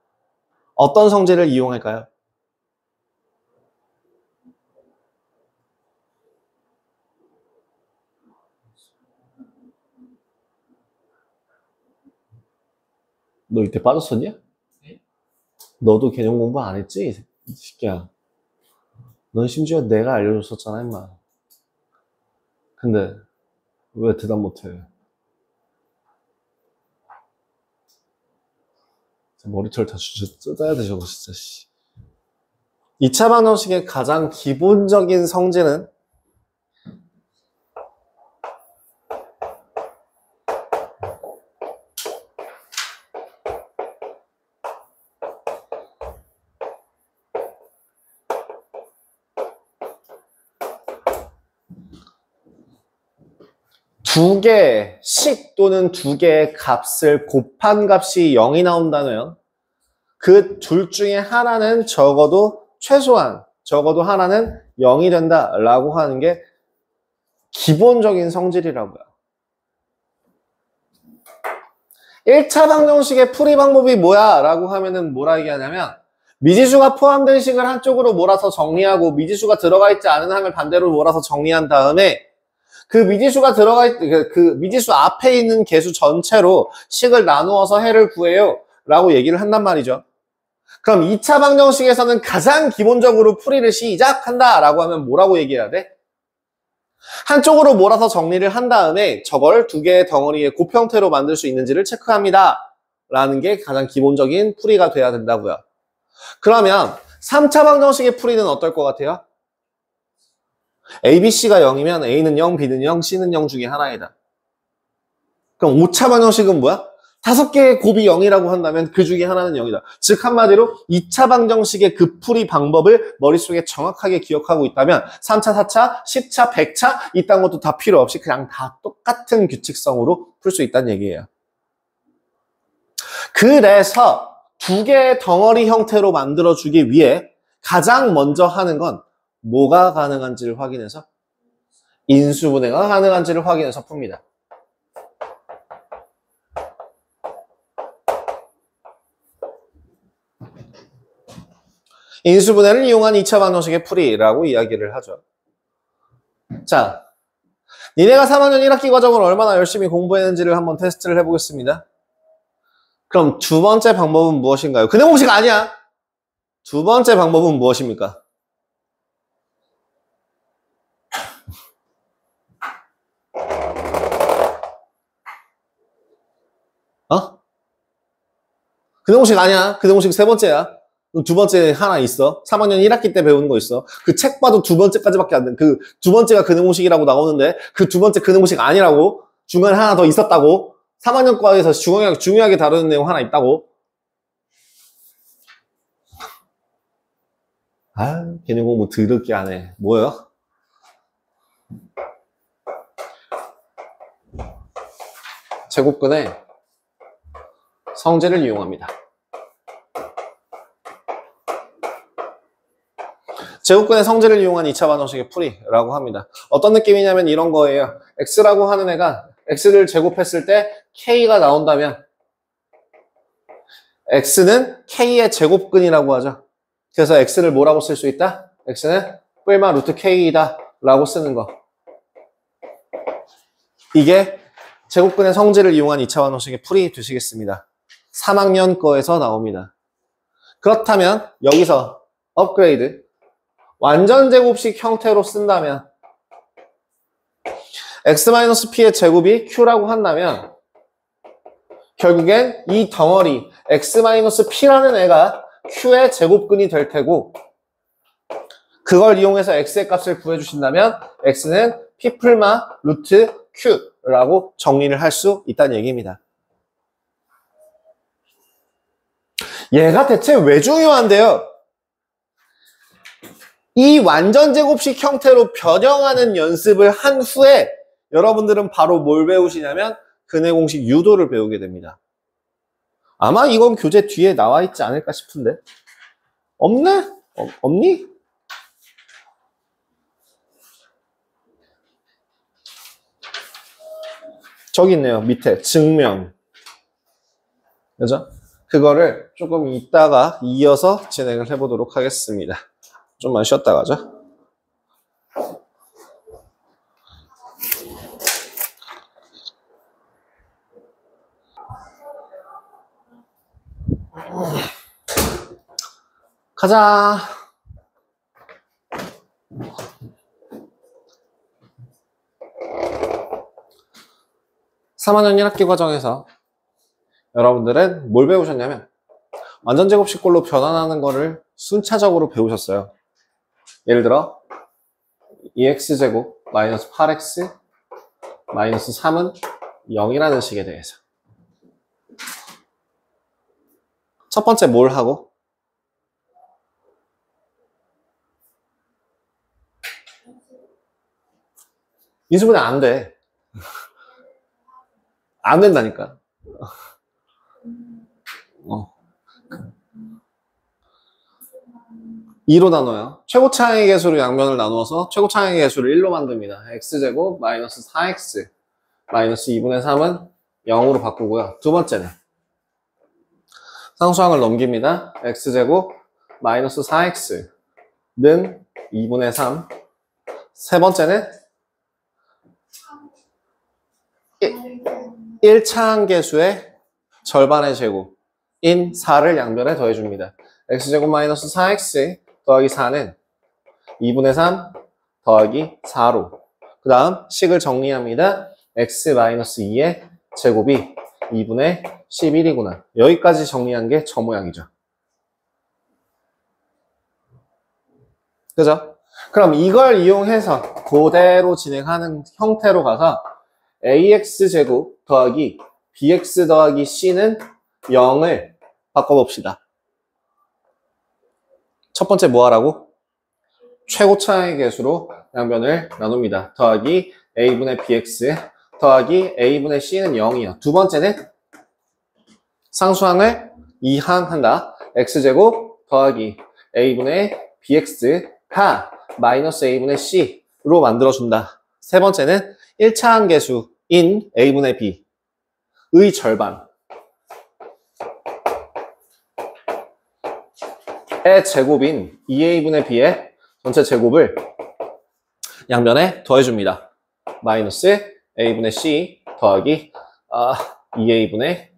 어떤 성질을 이용할까요? 너 이때 빠졌었냐? 네? 너도 개념 공부 안 했지? 이 새끼야. 넌 심지어 내가 알려줬었잖아, 임마. 근데 왜 대답 못해? 머리털 다 뜯어야 돼, 저거 진짜. 2차 방정식의 가장 기본적인 성질은 두 개의 식 또는 두 개의 값을 곱한 값이 0이 나온다면 그 둘 중에 하나는 적어도 하나는 0이 된다라고 하는 게 기본적인 성질이라고요. 1차 방정식의 풀이 방법이 뭐야? 라고 하면은 뭐라 얘기하냐면 미지수가 포함된 식을 한쪽으로 몰아서 정리하고 미지수가 들어가 있지 않은 항을 반대로 몰아서 정리한 다음에 그 미지수가 그 미지수 앞에 있는 개수 전체로 식을 나누어서 해를 구해요 라고 얘기를 한단 말이죠. 그럼 2차 방정식에서는 가장 기본적으로 풀이를 시작한다 라고 하면 뭐라고 얘기해야 돼? 한쪽으로 몰아서 정리를 한 다음에 저걸 두 개의 덩어리의 곱 형태로 만들 수 있는지를 체크합니다. 라는 게 가장 기본적인 풀이가 돼야 된다고요. 그러면 3차 방정식의 풀이는 어떨 것 같아요? A, B, C가 0이면 A는 0, B는 0, C는 0 중에 하나이다. 그럼 5차 방정식은 뭐야? 5개의 곱이 0이라고 한다면 그 중에 하나는 0이다. 즉 한마디로 2차 방정식의 그 풀이 방법을 머릿속에 정확하게 기억하고 있다면 3차, 4차, 10차, 100차 이딴 것도 다 필요 없이 그냥 다 똑같은 규칙성으로 풀 수 있다는 얘기예요. 그래서 두 개의 덩어리 형태로 만들어주기 위해 가장 먼저 하는 건 뭐가 가능한지를 확인해서 인수분해가 가능한지를 확인해서 풉니다. 인수분해를 이용한 2차 방정식의 풀이라고 이야기를 하죠. 자, 니네가 3학년 1학기 과정을 얼마나 열심히 공부했는지를 한번 테스트를 해보겠습니다. 그럼 두 번째 방법은 무엇인가요? 근해 공식 아니야. 두 번째 방법은 무엇입니까? 근해 공식 아니야. 근해 공식 세 번째야. 두 번째 하나 있어. 3학년 1학기 때 배우는 거 있어. 그 책 봐도 두 번째까지밖에 안 돼. 그 두 번째가 근해 공식이라고 나오는데 그 두 번째 근해 공식 아니라고. 중간에 하나 더 있었다고. 3학년 과에서 중요하게 다루는 내용 하나 있다고. 아, 걔네 공부 더럽게 안 해. 뭐요? 제곱근의 성질을 이용합니다. 제곱근의 성질을 이용한 2차 방정식의 풀이라고 합니다. 어떤 느낌이냐면 이런 거예요. x라고 하는 애가 x를 제곱했을 때 k가 나온다면 x는 k의 제곱근이라고 하죠. 그래서 x를 뭐라고 쓸 수 있다? x는 뿔마 루트 k이다 라고 쓰는 거. 이게 제곱근의 성질을 이용한 2차 방정식의 풀이 되시겠습니다. 3학년 거에서 나옵니다. 그렇다면 여기서 업그레이드 완전 제곱식 형태로 쓴다면 x-p의 제곱이 q라고 한다면 결국엔 이 덩어리 x-p라는 애가 q의 제곱근이 될 테고 그걸 이용해서 x의 값을 구해주신다면 x는 p 풀마 루트 q라고 정리를 할 수 있다는 얘기입니다. 얘가 대체 왜 중요한데요? 이 완전 제곱식 형태로 변형하는 연습을 한 후에 여러분들은 바로 뭘 배우시냐면 근해 공식 유도를 배우게 됩니다. 아마 이건 교재 뒤에 나와 있지 않을까 싶은데 없네? 없니? 저기 있네요. 밑에 증명. 그죠? 그거를 조금 이따가 이어서 진행을 해보도록 하겠습니다. 좀만 쉬었다 가죠. 가자. (3학년 1학기) 과정에서 여러분들은 뭘 배우셨냐면 완전 제곱식꼴로 변환하는 거를 순차적으로 배우셨어요. 예를 들어 2x제곱 마이너스 8x 마이너스 3은 0이라는 식에 대해서 첫 번째 뭘 하고 인수분해 안 돼. 안 된다니까. 2로 나눠요. 최고차항의 개수로 양면을 나누어서 최고차항의 개수를 1로 만듭니다. x제곱 마이너스 4x 마이너스 2분의 3은 0으로 바꾸고요. 두 번째는 상수항을 넘깁니다. x제곱 마이너스 4x는 2분의 3. 세 번째는 1차항 개수의 절반의 제곱인 4를 양변에 더해줍니다. x제곱 마이너스 4x 더하기 4는 2분의 3 더하기 4로 그 다음 식을 정리합니다. x-2의 제곱이 2분의 11이구나. 여기까지 정리한 게 저 모양이죠. 그죠? 그럼 이걸 이용해서 그대로 진행하는 형태로 가서 ax제곱 더하기 bx 더하기 c는 0을 바꿔봅시다. 첫 번째 뭐 하라고? 최고차의 개수로 양변을 나눕니다. 더하기 a분의 bx 더하기 a분의 c는 0이요. 두 번째는 상수항을 이항한다. x제곱 더하기 a분의 bx가 마이너스 a분의 c로 만들어준다. 세 번째는 1차 항계수인 a분의 b의 절반의 제곱인 2a분의 b의 전체 제곱을 양변에 더해줍니다. 마이너스 a분의 c 더하기 2a분의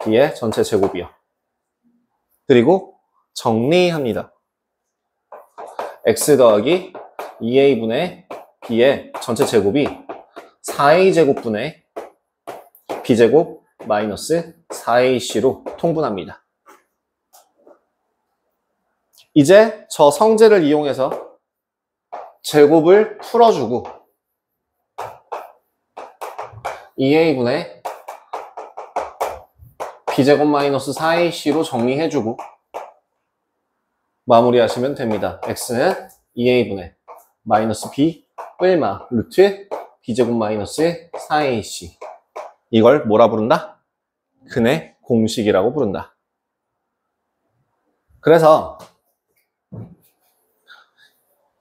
b의 전체 제곱이요. 그리고 정리합니다. x 더하기 2a분의 b의 전체 제곱이 4a제곱분의 b제곱 마이너스 4ac로 통분합니다. 이제 저 성질을 이용해서 제곱을 풀어주고 2a분의 b제곱 마이너스 4ac로 정리해주고 마무리하시면 됩니다. x는 2a분의 마이너스 b 뿔마 루트 b제곱 마이너스 4ac. 이걸 뭐라 부른다? 근의 공식이라고 부른다. 그래서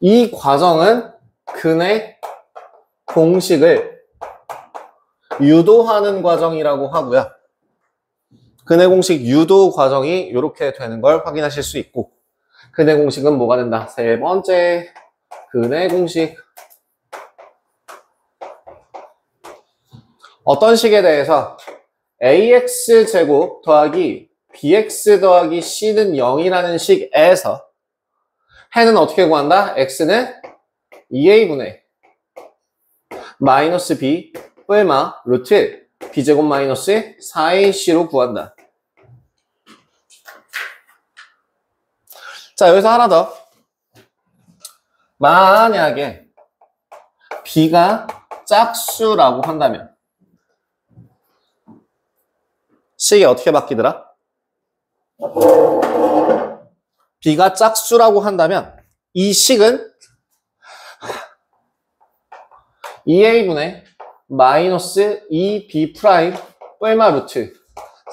이 과정은 근의 공식을 유도하는 과정이라고 하고요. 근의 공식 유도 과정이 이렇게 되는 걸 확인하실 수 있고, 근의 공식은 뭐가 된다? 세 번째, 근의 공식. 어떤 식에 대해서 ax제곱 더하기 bx 더하기 c는 0이라는 식에서 해는 어떻게 구한다? x는 2a분의 마이너스 b 뿔마 루트 b제곱 마이너스 4ac로 구한다. 자, 여기서 하나 더. 만약에 b가 짝수라고 한다면 식이 어떻게 바뀌더라? b가 짝수라고 한다면 이 식은 2a분의 마이너스 2b 프라임 뿔마 루트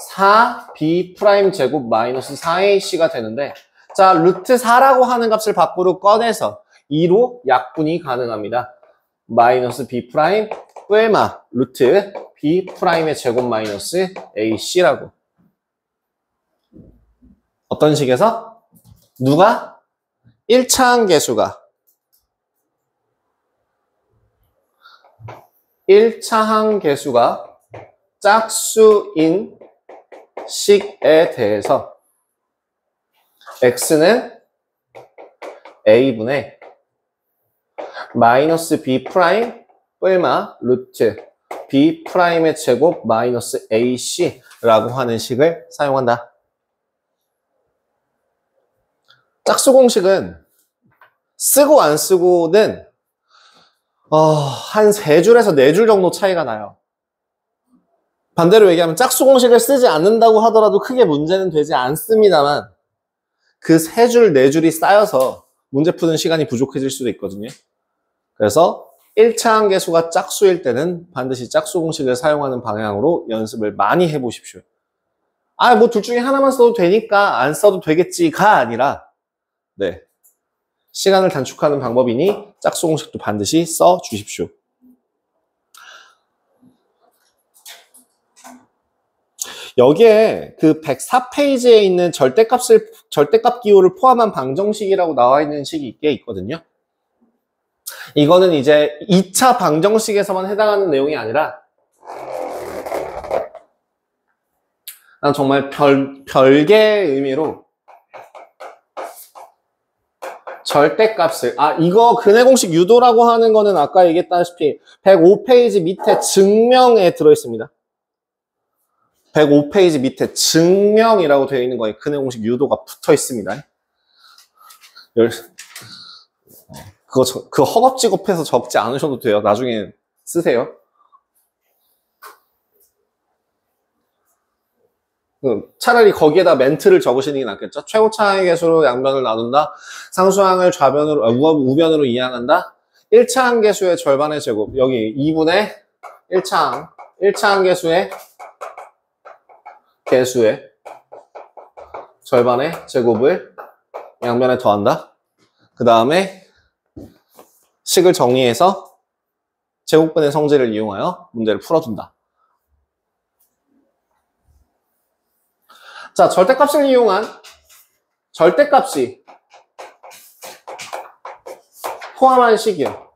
4b 제곱 마이너스 4ac가 되는데, 자, 루트 4라고 하는 값을 밖으로 꺼내서 2로 약분이 가능합니다. 마이너스 b 프라임 뿔마 루트 b 프라임의 제곱 마이너스 ac라고. 어떤 식에서? 누가? 1차 항계수가 1차 항계수가 짝수인 식에 대해서 x는 a분의 마이너스 b 프라임 뿔마 루트 b 프라임의 제곱 마이너스 ac라고 하는 식을 사용한다. 짝수 공식은 쓰고 안 쓰고는 한 3줄에서 4줄 정도 차이가 나요. 반대로 얘기하면 짝수 공식을 쓰지 않는다고 하더라도 크게 문제는 되지 않습니다만, 그 3줄, 4줄이 쌓여서 문제 푸는 시간이 부족해질 수도 있거든요. 그래서 1차 항계수가 짝수일 때는 반드시 짝수 공식을 사용하는 방향으로 연습을 많이 해보십시오. 뭐 둘 중에 하나만 써도 되니까 안 써도 되겠지가 아니라, 네, 시간을 단축하는 방법이니 짝수 공식도 반드시 써 주십시오. 여기에 그 104페이지에 있는 절대값 기호를 포함한 방정식이라고 나와 있는 식이 꽤 있거든요. 이거는 이제 2차 방정식에서만 해당하는 내용이 아니라 난 정말 별개의 의미로 절대값을, 이거 근해 공식 유도라고 하는 거는 아까 얘기했다시피 105페이지 밑에 증명에 들어있습니다. 105페이지 밑에 증명이라고 되어 있는 거에 근해 공식 유도가 붙어 있습니다. 그거 허겁지겁해서 적지 않으셔도 돼요. 나중에 쓰세요. 차라리 거기에다 멘트를 적으시는 게 낫겠죠. 최고차항의 개수로 양변을 나눈다. 상수항을 좌변으로, 우변으로 이항한다. 1차항 개수의 절반의 제곱. 여기 2분의 1차항 개수의 절반의 제곱을 양변에 더한다. 그 다음에 식을 정리해서 제곱근의 성질을 이용하여 문제를 풀어준다. 자, 절대값을 이용한 절대값이 포함한 식이요.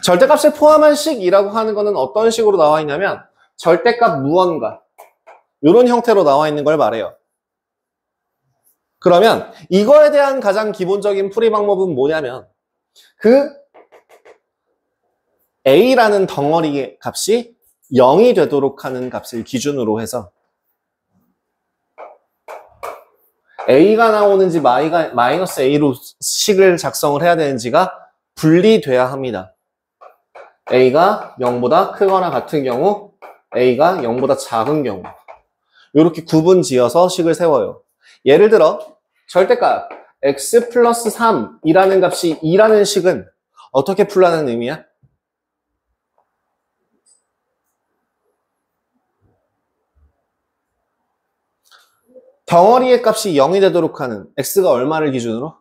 절대값을 포함한 식이라고 하는 거는 어떤 식으로 나와 있냐면 절대값 무언가 이런 형태로 나와 있는 걸 말해요. 그러면 이거에 대한 가장 기본적인 풀이 방법은 뭐냐면 그 A라는 덩어리의 값이 0이 되도록 하는 값을 기준으로 해서 A가 나오는지 마이너스 A로 식을 작성을 해야 되는지가 분리돼야 합니다. A가 0보다 크거나 같은 경우, A가 0보다 작은 경우 이렇게 구분 지어서 식을 세워요. 예를 들어 절대값 x 플러스 3이라는 값이 2라는 식은 어떻게 풀라는 의미야? 덩어리의 값이 0이 되도록 하는 x가 얼마를 기준으로?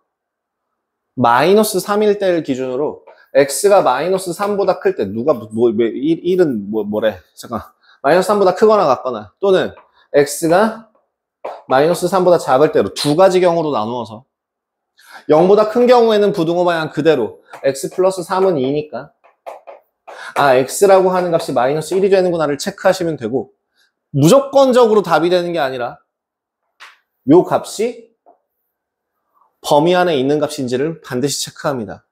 마이너스 3일 때를 기준으로 x가 마이너스 3보다 클 때 누가 1은 뭐래? 잠깐. 마이너스 3보다 크거나 같거나 또는 x가 마이너스 3보다 작을 때로 두 가지 경우로 나누어서 0보다 큰 경우에는 부등호 방향 그대로 x 플러스 3은 2니까 x라고 하는 값이 마이너스 1이 되는구나를 체크하시면 되고 무조건적으로 답이 되는 게 아니라 요 값이 범위 안에 있는 값인지를 반드시 체크합니다.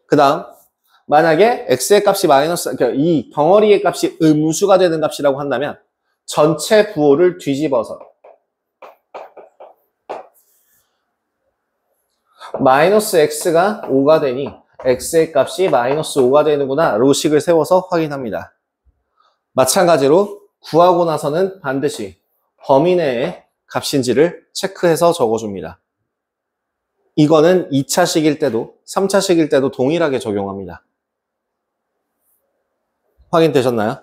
그 다음 만약에 x의 값이 그러니까 이 덩어리의 값이 음수가 되는 값이라고 한다면 전체 부호를 뒤집어서 마이너스 x가 5가 되니 x의 값이 마이너스 5가 되는구나 로 식을 세워서 확인합니다. 마찬가지로 구하고 나서는 반드시 범위 내의 값인지를 체크해서 적어줍니다. 이거는 2차식일 때도 3차식일 때도 동일하게 적용합니다. 확인되셨나요?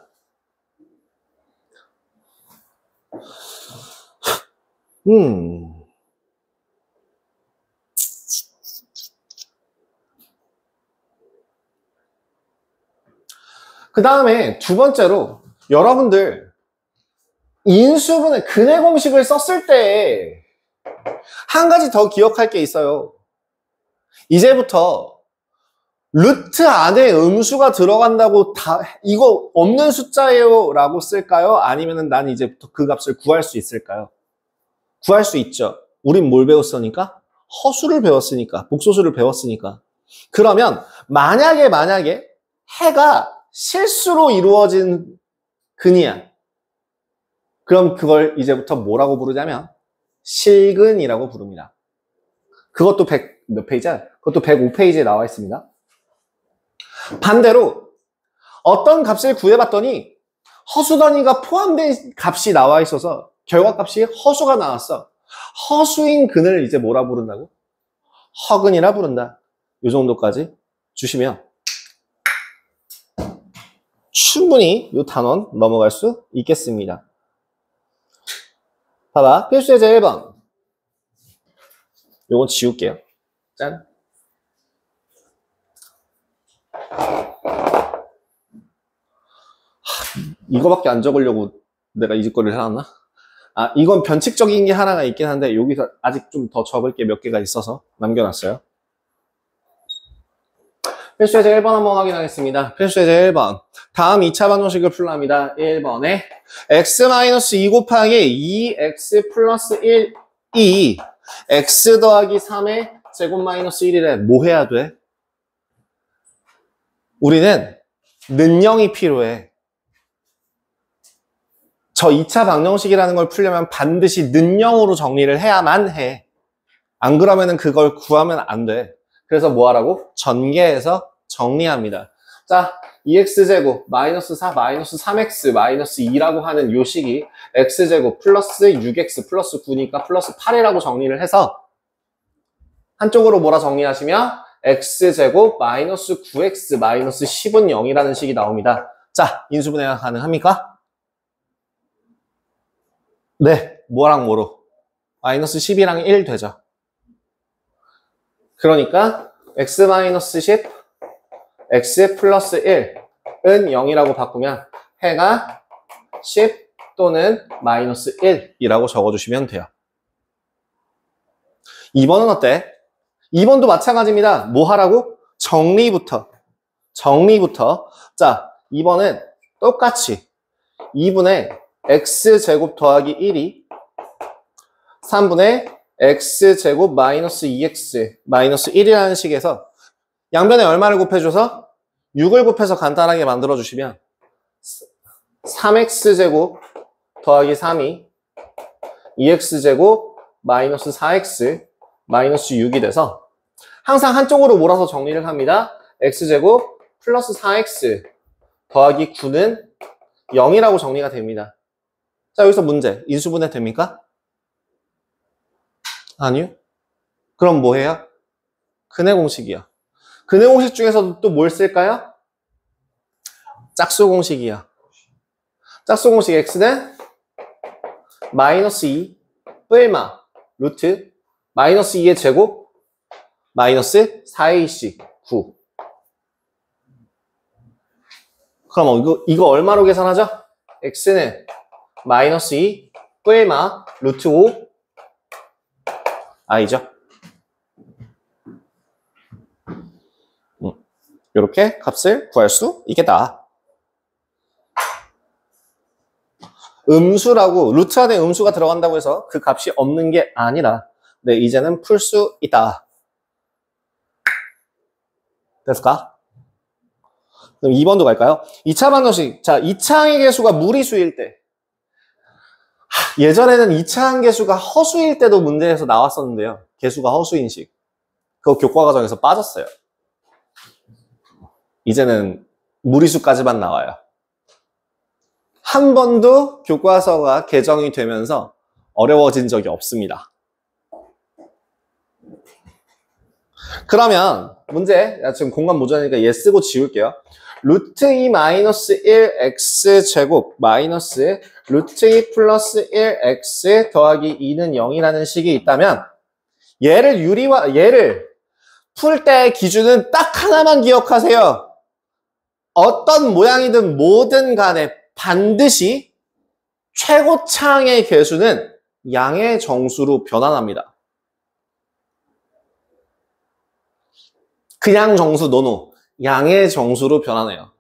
그 다음에 두 번째로 여러분들 인수분해 근해 공식을 썼을 때 한 가지 더 기억할 게 있어요. 이제부터 루트 안에 음수가 들어간다고 이거 없는 숫자예요 라고 쓸까요? 아니면 난 이제부터 그 값을 구할 수 있을까요? 구할 수 있죠. 우린 뭘 배웠으니까? 허수를 배웠으니까, 복소수를 배웠으니까. 그러면 만약에 해가 실수로 이루어진 근이야. 그럼 그걸 이제부터 뭐라고 부르냐면 실근이라고 부릅니다. 그것도 몇 페이지야? 그것도 105페이지에 나와 있습니다. 반대로 어떤 값을 구해봤더니 허수 단위가 포함된 값이 나와 있어서 결과값이 허수가 나왔어. 허수인 근을 이제 뭐라 부른다고? 허근이라 부른다. 이 정도까지 주시면 충분히 이 단원 넘어갈 수 있겠습니다. 봐봐. 필수 예제 1번. 요건 지울게요. 짠. 이거밖에 안 적으려고 내가 이 짓거리를 해놨나? 이건 변칙적인 게 하나가 있긴 한데 여기서 아직 좀 더 적을 게 몇 개가 있어서 남겨놨어요. 필수예제 1번 한번 확인하겠습니다. 필수예제 1번. 다음 2차 방정식을 풀랍니다. 1번에 x-2 곱하기 2x 플러스 1이 x 더하기 3의 제곱 마이너스 1이래. 뭐 해야 돼? 우리는 는영이 필요해. 저 2차 방정식이라는 걸 풀려면 반드시 는영으로 정리를 해야만 해. 안 그러면은 그걸 구하면 안 돼. 그래서 뭐 하라고? 전개해서 정리합니다. 자, 2x제곱 마이너스 4 마이너스 3x 마이너스 2라고 하는 요 식이 x제곱 플러스 6x 플러스 9니까 플러스 8이라고 정리를 해서 한쪽으로 뭐라 정리하시면 x제곱 마이너스 9x 마이너스 10은 0이라는 식이 나옵니다. 자, 인수분해가 가능합니까? 네, 뭐랑 뭐로? 마이너스 10이랑 1 되죠. 그러니까 x 마이너스 10, x 플러스 1은 0이라고 바꾸면 해가 10 또는 마이너스 1이라고 적어주시면 돼요. 2번은 어때? 2번도 마찬가지입니다. 뭐 하라고? 정리부터. 자, 2번은 똑같이 2분의 x제곱 더하기 1이 3분의 x제곱 마이너스 2x 마이너스 1이라는 식에서 양변에 얼마를 곱해줘서 6을 곱해서 간단하게 만들어주시면 3x제곱 더하기 3이 2x제곱 마이너스 4x 마이너스 6이 돼서 항상 한쪽으로 몰아서 정리를 합니다. x제곱 플러스 4x 더하기 9는 0이라고 정리가 됩니다. 자, 여기서 문제. 인수분해 됩니까? 아니요. 그럼 뭐 해요? 근해 공식이요. 근해 공식 중에서도 또 뭘 쓸까요? 짝수 공식이요. 짝수 공식 x는 마이너스 2 뿔마 루트 마이너스 2의 제곱 마이너스 4ac 9. 그럼 이거 얼마로 계산하죠? x는 마이너스 2 뿔마 루트 5 i죠. 이렇게 값을 구할 수 있겠다. 음수라고 루트 안에 음수가 들어간다고 해서 그 값이 없는 게 아니라 네, 이제는 풀 수 있다. 됐을까? 그럼 2번도 갈까요? 2차 방정식. 자, 2차항의 개수가 무리수일 때. 예전에는 2차항 개수가 허수일 때도 문제에서 나왔었는데요. 개수가 허수인 식. 그거 교과과정에서 빠졌어요. 이제는 무리수까지만 나와요. 한 번도 교과서가 개정이 되면서 어려워진 적이 없습니다. 그러면 문제, 지금 공간 모자라니까 얘 쓰고 지울게요. 루트 2 마이너스 1 x제곱 마이너스 루트 2 플러스 1 x 더하기 2는 0이라는 식이 있다면 얘를 풀 때의 기준은 딱 하나만 기억하세요. 어떤 모양이든 뭐든 간에 반드시 최고차항의 개수는 양의 정수로 변환합니다. 그냥 정수 노노. 양의 정수로 변환해요.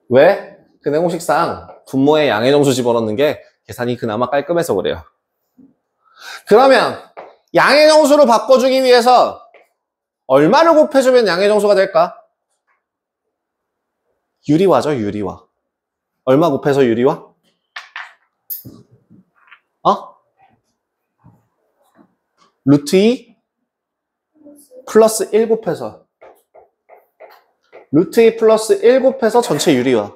왜? 근해 공식상 분모에 양의 정수 집어넣는 게 계산이 그나마 깔끔해서 그래요. 그러면 양의 정수로 바꿔주기 위해서 얼마를 곱해주면 양의 정수가 될까? 유리화죠, 유리화. 얼마 곱해서 유리화? 루트 2 플러스 1 곱해서 루트 2 플러스 1 곱해서 전체 유리화.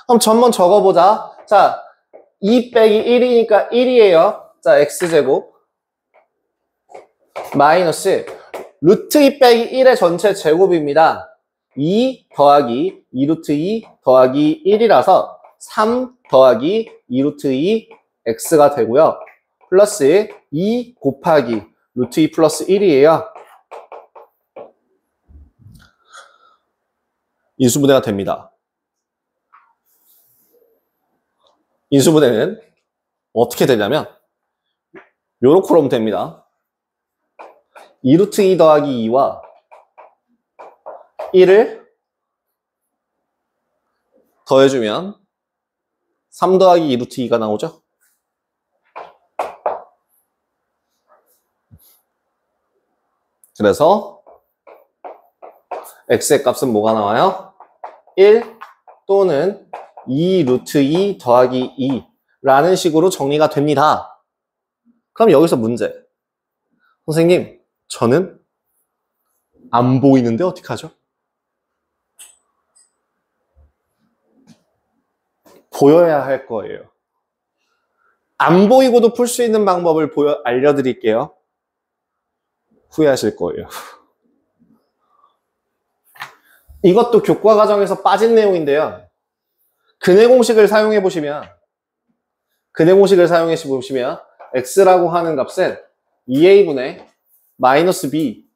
그럼 전번 적어보자. 자, 2 빼기 1이니까 1이에요. 자, x제곱 마이너스 루트 2 빼기 1의 전체 제곱입니다. 2 더하기 2루트 2 더하기 1이라서 3 더하기 2루트 2 x가 되고요. 플러스 2 곱하기 루트 2 플러스 1이에요. 인수분해가 됩니다. 인수분해는 어떻게 되냐면 요렇게 하면 됩니다. 2루트 2 더하기 2와 1을 더해주면 3 더하기 2 루트 2가 나오죠? 그래서 x의 값은 뭐가 나와요? 1 또는 2 루트 2 더하기 2 라는 식으로 정리가 됩니다. 그럼 여기서 문제. 선생님, 저는 안 보이는데 어떡하죠? 보여야 할 거예요. 안 보이고도 풀 수 있는 방법을 알려드릴게요. 후회하실 거예요. 이것도 교과 과정에서 빠진 내용인데요. 근해 공식을 사용해 보시면 x라고 하는 값은 2a분의 마이너스 b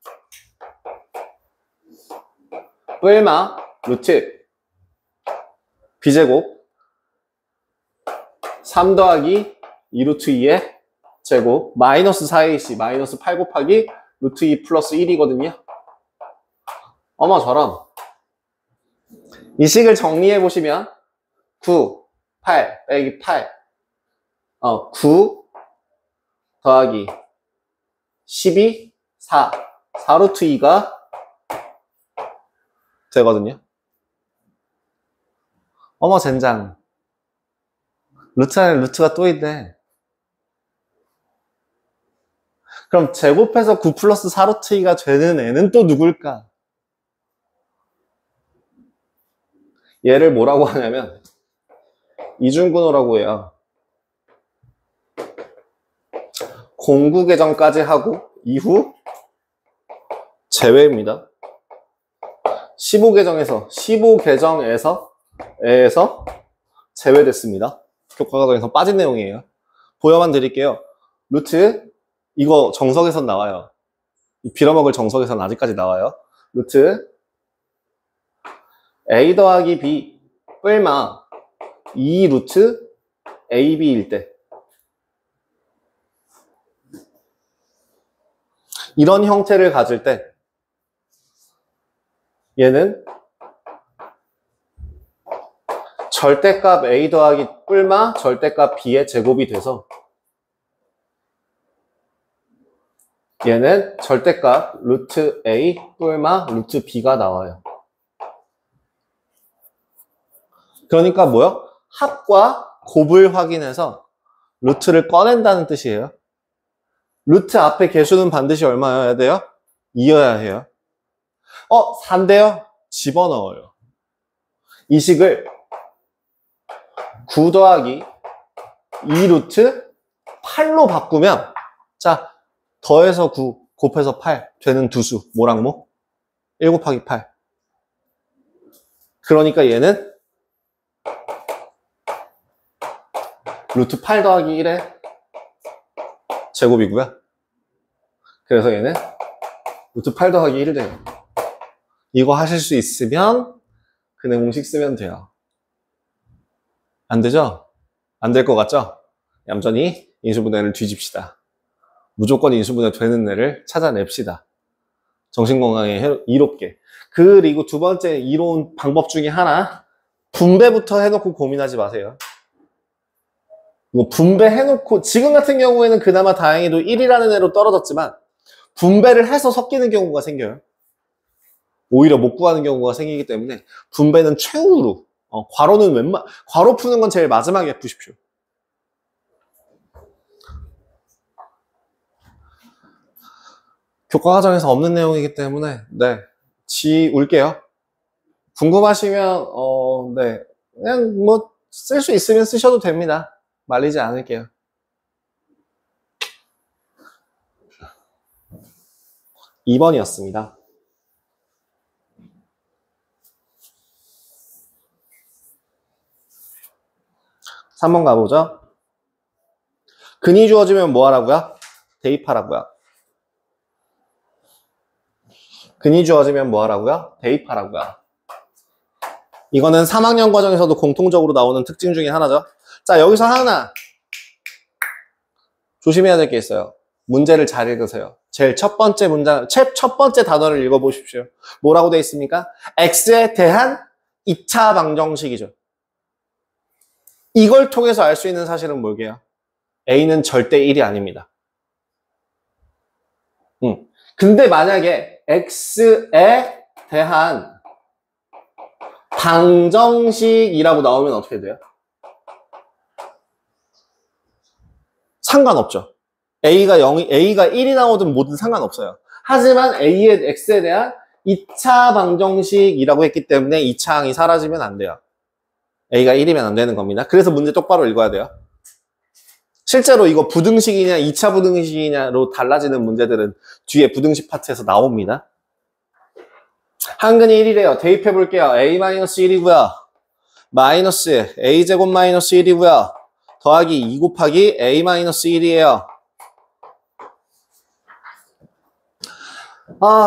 뿔마 루트 b제곱 3 더하기 2 루트 2의 제곱 마이너스 4ac 마이너스 8 곱하기 루트 2 플러스 1이거든요. 어머 저런. 이 식을 정리해 보시면 9, 8 빼기 8 9 더하기 12, 4 루트 2가 되거든요. 어머 젠장. 루트 안에 루트가 또 있네. 그럼 제곱해서 9 플러스 4 루트 2가 되는 애는 또 누굴까? 얘를 뭐라고 하냐면 이중근호라고 해요. 공구 계정까지 하고 이후 제외입니다. 15계정에서 제외됐습니다. 교과과정에서 빠진 내용이에요. 보여만 드릴게요. 루트 이거 정석에선 나와요. 빌어먹을 정석에선 아직까지 나와요. 루트 a 더하기 b 뿔마 2 루트 ab일 때 이런 형태를 가질 때 얘는 절대값 a 더하기 뿔마 절대값 b의 제곱이 돼서 얘는 절대값 루트 a 뿔마 루트 b가 나와요. 그러니까 뭐요? 합과 곱을 확인해서 루트를 꺼낸다는 뜻이에요. 루트 앞에 개수는 반드시 얼마여야 돼요? 2여야 해요. 4인데요? 집어넣어요. 이 식을 9 더하기 2 루트 8로 바꾸면 자 더해서 9 곱해서 8 되는 두수 뭐랑 뭐? 1 곱하기 8. 그러니까 얘는 루트 8 더하기 1의 제곱이고요. 그래서 얘는 루트 8 더하기 1이 돼요. 이거 하실 수 있으면 근해 공식 쓰면 돼요. 안 되죠? 안 될 것 같죠? 얌전히 인수분해를 뒤집시다. 무조건 인수분해 되는 애를 찾아냅시다. 정신건강에 이롭게. 그리고 두 번째 이로운 방법 중에 하나, 분배부터 해놓고 고민하지 마세요. 이거 분배해놓고 지금 같은 경우에는 그나마 다행히도 1이라는 애로 떨어졌지만 분배를 해서 섞이는 경우가 생겨요. 오히려 못 구하는 경우가 생기기 때문에 분배는 최후로 괄호는 괄호 푸는 건 제일 마지막에 푸십시오. 교과 과정에서 없는 내용이기 때문에 지울게요. 궁금하시면 네 그냥 뭐 쓸 수 있으면 쓰셔도 됩니다. 말리지 않을게요. 2번이었습니다. 3번 가보죠. 근이 주어지면 뭐 하라고요? 대입하라고요. 근이 주어지면 뭐 하라고요? 대입하라고요. 이거는 3학년 과정에서도 공통적으로 나오는 특징 중에 하나죠. 자, 여기서 하나 조심해야 될 게 있어요. 문제를 잘 읽으세요. 제일 첫 번째 문장, 첫 번째 단어를 읽어보십시오. 뭐라고 되어 있습니까? x에 대한 2차 방정식이죠. 이걸 통해서 알 수 있는 사실은 뭘게요? a는 절대 1이 아닙니다. 근데 만약에 x에 대한 방정식이라고 나오면 어떻게 돼요? 상관없죠. A가 1이 나오든 뭐든 상관없어요. 하지만 A의 X에 대한 2차 방정식이라고 했기 때문에 2차 항이 사라지면 안 돼요. A가 1이면 안 되는 겁니다. 그래서 문제 똑바로 읽어야 돼요. 실제로 이거 부등식이냐 2차 부등식이냐로 달라지는 문제들은 뒤에 부등식 파트에서 나옵니다. 한근이 1이래요. 대입해 볼게요. A-1이고요. 마이너스 A제곱 마이너스 1이고요. 더하기 2 곱하기 A-1이에요.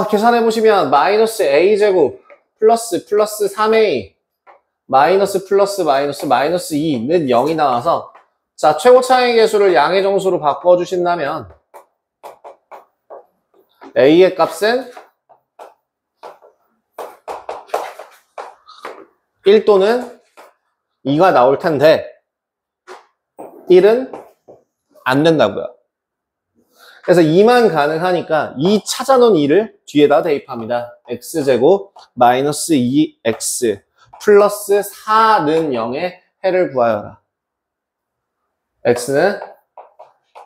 계산해보시면 마이너스 A제곱 플러스 3A 마이너스 플러스 마이너스 2는 0이 나와서 자, 최고 차항의 계수를 양의 정수로 바꿔주신다면 A의 값은 1 또는 2가 나올 텐데 1은 안 된다고요. 그래서 2만 가능하니까 이 찾아놓은 2를 뒤에다 대입합니다. x제곱 마이너스 2x 플러스 4는 0의 해를 구하여라. x는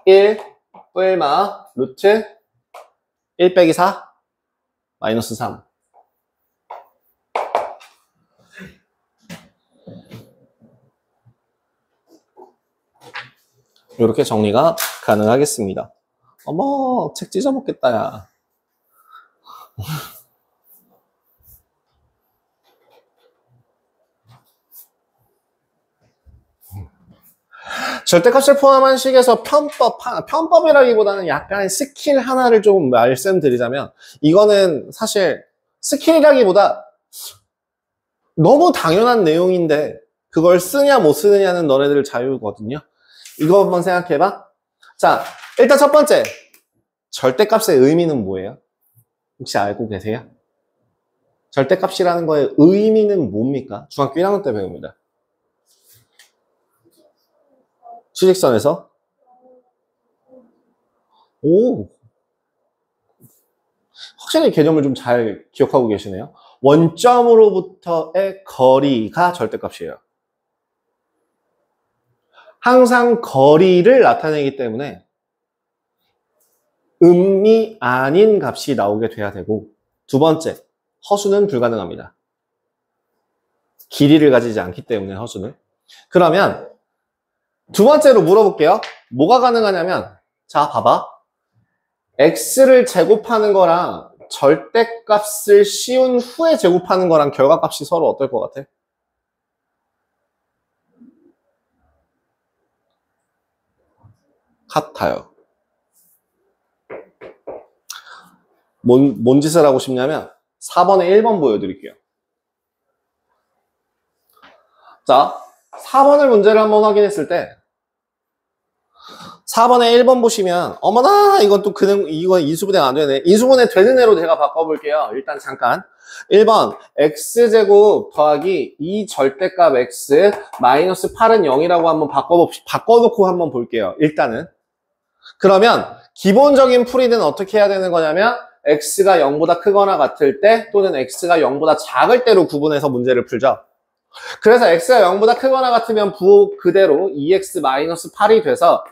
1 뿔마 루트 1 빼기 4 마이너스 3. 이렇게 정리가 가능하겠습니다. 어머, 책 찢어먹겠다, 야. 절대값을 포함한 식에서 편법이라기보다는 약간의 스킬 하나를 좀 말씀드리자면, 이거는 사실 스킬이라기보다 너무 당연한 내용인데, 그걸 쓰냐 못 쓰느냐는 너네들 자유거든요. 이거 한번 생각해봐. 자, 일단 첫 번째, 절대값의 의미는 뭐예요? 혹시 알고 계세요? 절대값이라는 거의 의미는 뭡니까? 중학교 1학년 때 배웁니다. 수직선에서 오, 확실히 개념을 좀 잘 기억하고 계시네요. 원점으로부터의 거리가 절대값이에요. 항상 거리를 나타내기 때문에 음이 아닌 값이 나오게 돼야 되고, 두 번째, 허수는 불가능합니다. 길이를 가지지 않기 때문에 허수는. 그러면 두 번째로 물어볼게요. 뭐가 가능하냐면, 자 봐봐. x를 제곱하는 거랑 절대값을 씌운 후에 제곱하는 거랑 결과값이 서로 어떨 것 같아? 같아요. 뭔 짓을 하고 싶냐면 4번에 1번 보여드릴게요. 자, 4번을 문제를 한번 확인했을 때 4번에 1번 보시면 어머나 이건 또 이건 인수분해 안 되네. 인수분해 되는 애로 제가 바꿔볼게요. 일단 잠깐 1번 x제곱 더하기 2 절대값 x 마이너스 8은 0이라고 한번 바꿔놓고 한번 볼게요. 일단은 그러면 기본적인 풀이는 어떻게 해야 되는 거냐면 x가 0보다 크거나 같을 때 또는 x가 0보다 작을 때로 구분해서 문제를 풀죠. 그래서 x가 0보다 크거나 같으면 부호 그대로 2x-8이 돼서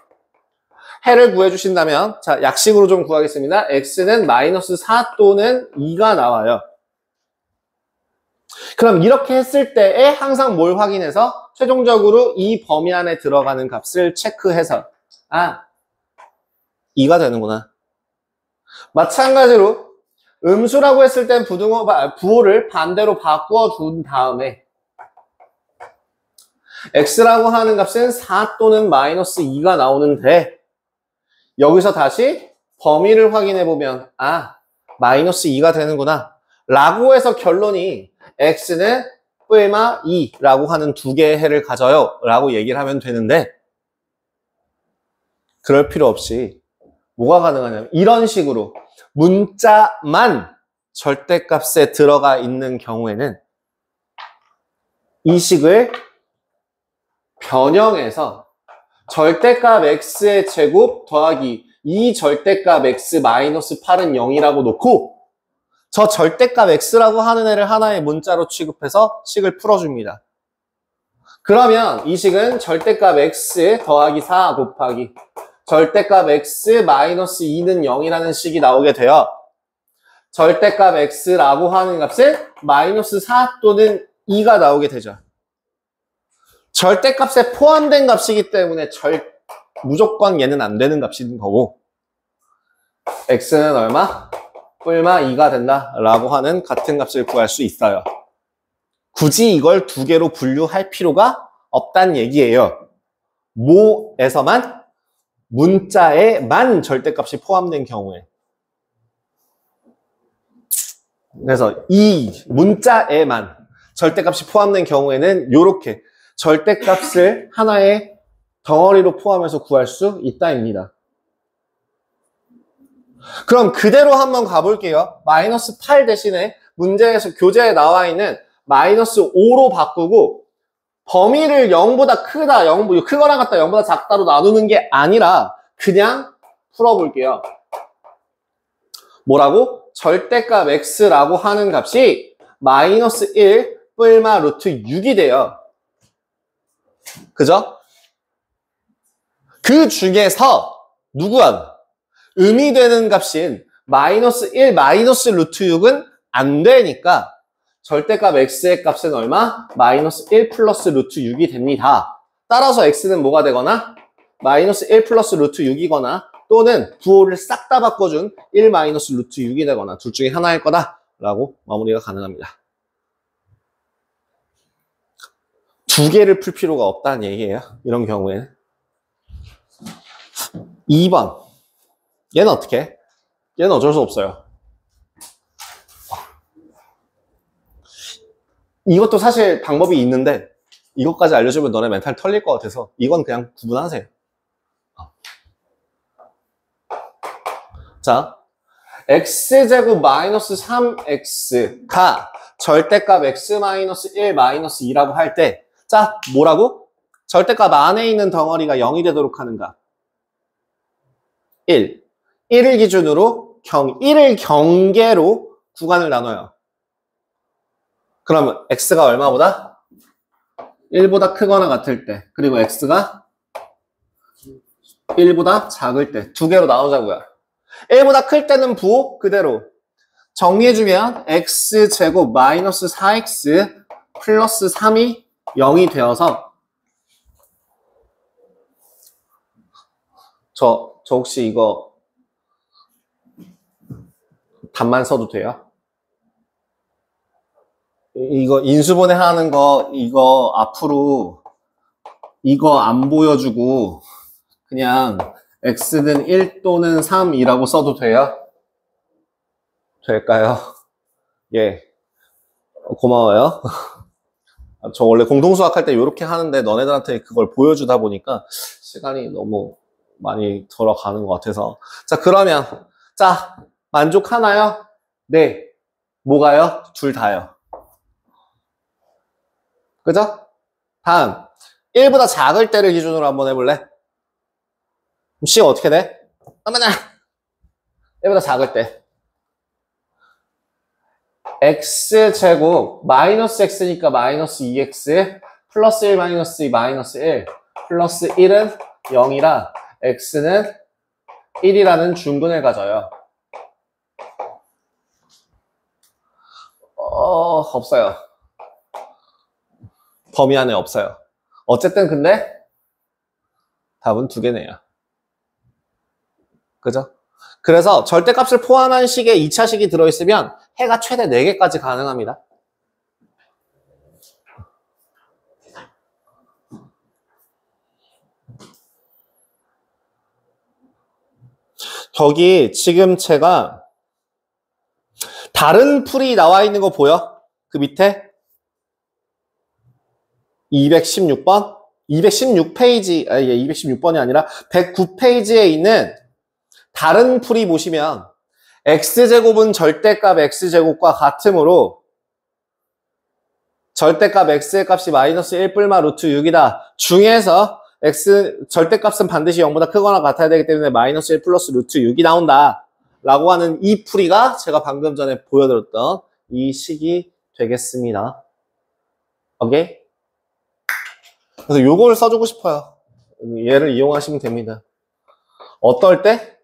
해를 구해주신다면 자 약식으로 좀 구하겠습니다. x는 마이너스 4 또는 2가 나와요. 그럼 이렇게 했을 때에 항상 뭘 확인해서 최종적으로 이 범위 안에 들어가는 값을 체크해서 2가 되는구나. 마찬가지로 음수라고 했을 땐 부호를 반대로 바꾸어 준 다음에 x라고 하는 값은 4 또는 마이너스 2가 나오는데 여기서 다시 범위를 확인해 보면 마이너스 2가 되는구나 라고 해서 결론이 x는 뿔마 2라고 하는 두 개의 해를 가져요 라고 얘기를 하면 되는데 그럴 필요 없이 뭐가 가능하냐면 이런 식으로 문자만 절대값에 들어가 있는 경우에는 이 식을 변형해서 절대값 x의 제곱 더하기 이 절대값 x 마이너스 8은 0이라고 놓고 저 절대값 x라고 하는 애를 하나의 문자로 취급해서 식을 풀어줍니다. 그러면 이 식은 절대값 x 더하기 4 곱하기 절대값 x 마이너스 2는 0이라는 식이 나오게 돼요. 절대값 x라고 하는 값은 마이너스 4 또는 2가 나오게 되죠. 절대값에 포함된 값이기 때문에 무조건 얘는 안 되는 값인 거고 x는 얼마? 뿔마 2가 된다라고 하는 같은 값을 구할 수 있어요. 굳이 이걸 두 개로 분류할 필요가 없다는 얘기예요. 뭐에서만? 문자에만 절대값이 포함된 경우에. 그래서 이 문자에만 절대값이 포함된 경우에는 이렇게 절대값을 하나의 덩어리로 포함해서 구할 수 있다입니다. 그럼 그대로 한번 가볼게요. 마이너스 8 대신에 문제에서 교재에 나와 있는 마이너스 5로 바꾸고 범위를 0보다 크다, 크거나 같다, 0보다 작다로 나누는 게 아니라 그냥 풀어볼게요. 뭐라고? 절대값 x라고 하는 값이 마이너스 1 뿔마 루트 6이 돼요. 그죠? 그 중에서 누구야? 음이 되는 값인 마이너스 1 마이너스 루트 6은 안 되니까 절대값 x의 값은 얼마? 마이너스 1 플러스 루트 6이 됩니다. 따라서 x는 뭐가 되거나 마이너스 1 플러스 루트 6이거나 또는 부호를 싹 다 바꿔준 1 마이너스 루트 6이 되거나 둘 중에 하나일 거다라고 마무리가 가능합니다. 두 개를 풀 필요가 없다는 얘기예요. 이런 경우에는. 2번. 얘는 어떻게 해? 얘는 어쩔 수 없어요. 이것도 사실 방법이 있는데 이것까지 알려주면 너네 멘탈 털릴 것 같아서 이건 그냥 구분하세요. 자, x제곱 마이너스 3x가 절대값 x 마이너스 1 마이너스 2라고 할 때 자, 뭐라고? 절대값 안에 있는 덩어리가 0이 되도록 하는 값. 1. 1을 기준으로 1을 경계로 구간을 나눠요. 그러면 x가 얼마보다? 1보다 크거나 같을 때 그리고 x가 1보다 작을 때 두 개로 나누자고요. 1보다 클 때는 부호 그대로 정리해주면 x제곱 마이너스 4x 플러스 3이 0이 되어서 저 혹시 이거 답만 써도 돼요? 이거 인수분해 하는 거 이거 앞으로 이거 안 보여주고 그냥 x는 1 또는 3이라고 써도 돼요? 될까요? 예. 고마워요. 저 원래 공동수학 할 때 이렇게 하는데 너네들한테 그걸 보여주다 보니까 시간이 너무 많이 들어가는 것 같아서. 자, 그러면 자, 만족하나요? 네. 뭐가요? 둘 다요. 그죠? 다음 1보다 작을 때를 기준으로 한번 해볼래? 그럼 C가 어떻게 돼? 어머나 1보다 작을 때 x제곱 마이너스 x니까 마이너스 2x 플러스 1 마이너스 2 마이너스 1 플러스 1은 0이라 x는 1이라는 중근을 가져요. 없어요. 범위 안에 없어요. 어쨌든 근데 답은 두 개네요. 그죠? 그래서 절대값을 포함한 식에 2차 식이 들어있으면 해가 최대 4개까지 가능합니다. 저기 지금 제가 다른 풀이 나와 있는 거 보여? 그 밑에 216번? 216페이지, 216번이 아니라 109페이지에 있는 다른 풀이 보시면 x제곱은 절대값 x제곱과 같으므로 절대값 x의 값이 마이너스 1 뿔마 루트 6이다. 중에서 절대값은 반드시 0보다 크거나 같아야 되기 때문에 마이너스 1 플러스 루트 6이 나온다. 라고 하는 이 풀이가 제가 방금 전에 보여드렸던 이 식이 되겠습니다. 오케이? 그래서 요걸 써주고 싶어요. 얘를 이용하시면 됩니다. 어떨 때?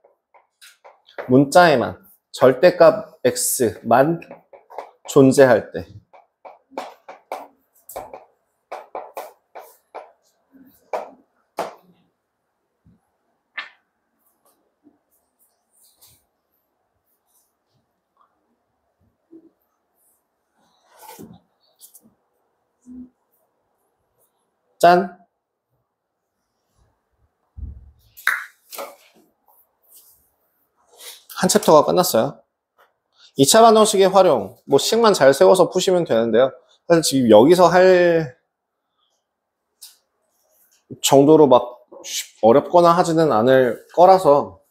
문자에만 절대값 x만 존재할 때. 짠! 한 챕터가 끝났어요. 2차 반응식의 활용, 뭐 식만 잘 세워서 푸시면 되는데요. 사실 지금 여기서 할 정도로 막 어렵거나 하지는 않을 거라서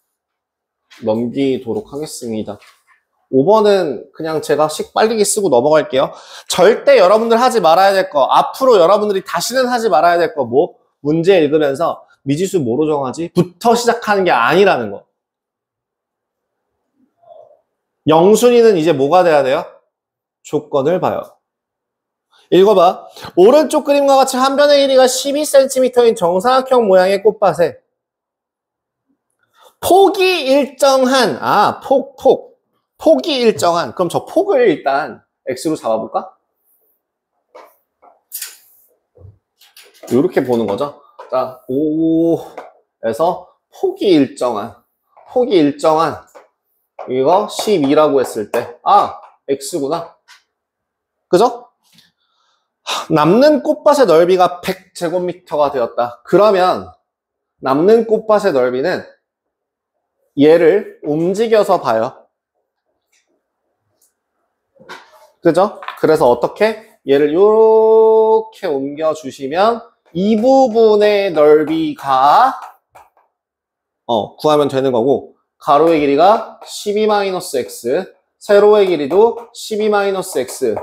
넘기도록 하겠습니다. 5번은 그냥 제가 식 빨리기 쓰고 넘어갈게요. 절대 여러분들 하지 말아야 될 거, 앞으로 여러분들이 다시는 하지 말아야 될 거, 뭐 문제 읽으면서 미지수 뭐로 정하지? 부터 시작하는 게 아니라는 거. 영순위는 이제 뭐가 돼야 돼요? 조건을 봐요. 읽어봐. 오른쪽 그림과 같이 한 변의 길이가 12cm인 정사각형 모양의 꽃밭에 폭이 일정한, 폭이 일정한, 그럼 저 폭을 일단 x로 잡아볼까? 이렇게 보는 거죠. 자, 5에서 폭이 일정한, 이거 12라고 했을 때, x구나. 그죠? 남는 꽃밭의 넓이가 100제곱미터가 되었다. 그러면 남는 꽃밭의 넓이는 얘를 움직여서 봐요. 그죠? 그래서 어떻게? 얘를 이렇게 옮겨주시면 이 부분의 넓이가 구하면 되는 거고, 가로의 길이가 12-x, 세로의 길이도 12-x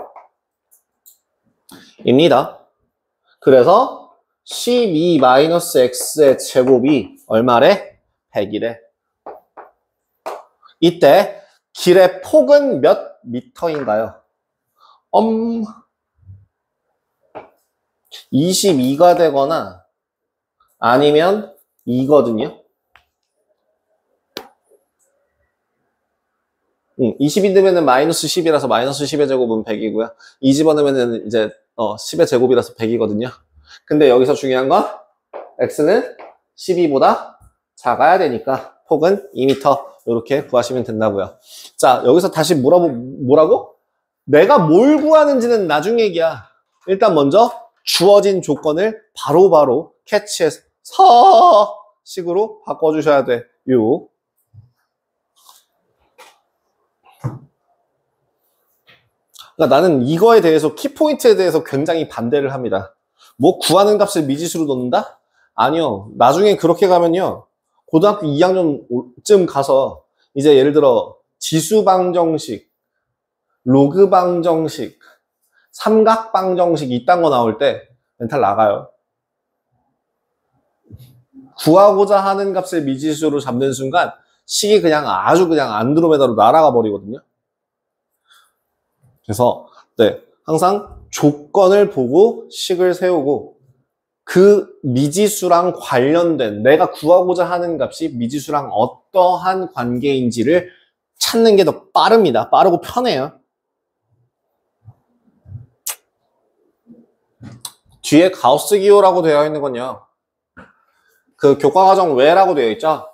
입니다. 그래서 12-x의 제곱이 얼마래? 100이래. 이때 길의 폭은 몇 미터인가요? 22가 되거나 아니면 2거든요. 20이 되면은 마이너스 10이라서 마이너스 10의 제곱은 100이고요. 2 집어넣으면은 이제 10의 제곱이라서 100이거든요. 근데 여기서 중요한 건 x는 12보다 작아야 되니까 폭은 2m 이렇게 구하시면 된다고요. 자, 여기서 다시 뭐라고? 내가 뭘 구하는지는 나중 얘기야. 일단 먼저 주어진 조건을 바로바로 캐치해서 식으로 바꿔주셔야 돼. 그러니까 나는 이거에 대해서, 키포인트에 대해서 굉장히 반대를 합니다. 뭐 구하는 값을 미지수로 넣는다? 아니요. 나중에 그렇게 가면요, 고등학교 2학년쯤 가서 이제 예를 들어 지수방정식, 로그방정식, 삼각방정식 이딴 거 나올 때 멘탈 나가요. 구하고자 하는 값을 미지수로 잡는 순간 식이 그냥 아주 그냥 안드로메다로 날아가 버리거든요. 그래서 항상 조건을 보고 식을 세우고 그 미지수랑 관련된, 내가 구하고자 하는 값이 미지수랑 어떠한 관계인지를 찾는 게 더 빠릅니다. 빠르고 편해요. 뒤에 가우스 기호라고 되어 있는 건요, 그 교과과정 외라고 되어 있죠.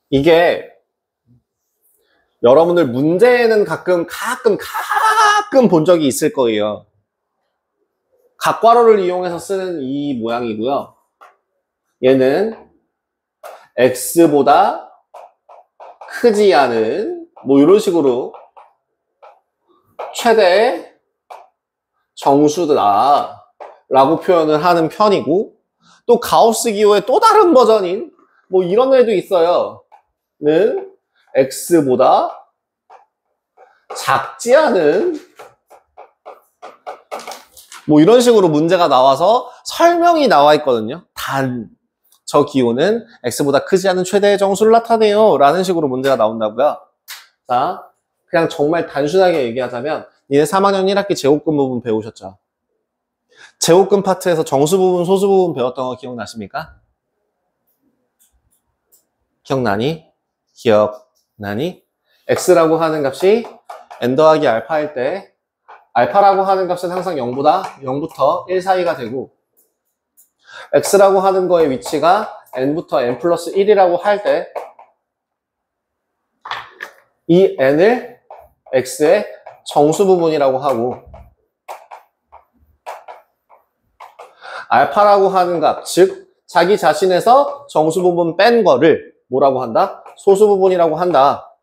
이게 여러분들 문제에는 가끔 본 적이 있을 거예요. 각괄호를 이용해서 쓰는 이 모양이고요. 얘는 x보다 크지 않은 뭐 이런 식으로 최대의 정수다 라고 표현을 하는 편이고, 또 가우스 기호의 또 다른 버전인 뭐 이런 애도 있어요. x보다 작지 않은 뭐 이런 식으로 문제가 나와서 설명이 나와 있거든요. 단 저 기호는 x보다 크지 않은 최대의 정수를 나타내요 라는 식으로 문제가 나온다고요. 자, 그냥 정말 단순하게 얘기하자면 니네 3학년 1학기 제곱근 부분 배우셨죠? 제곱근 파트에서 정수 부분, 소수 부분 배웠던 거 기억나십니까? 기억나니? 기억나니? x라고 하는 값이 n 더하기 알파일 때 알파라고 하는 값은 항상 0부터 1 사이가 되고 x라고 하는 거의 위치가 n부터 n 플러스 1이라고 할 때 이 n을 x의 정수 부분이라고 하고 알파라고 하는 값, 즉 자기 자신에서 정수 부분 뺀 거를 뭐라고 한다? 소수 부분이라고 한다.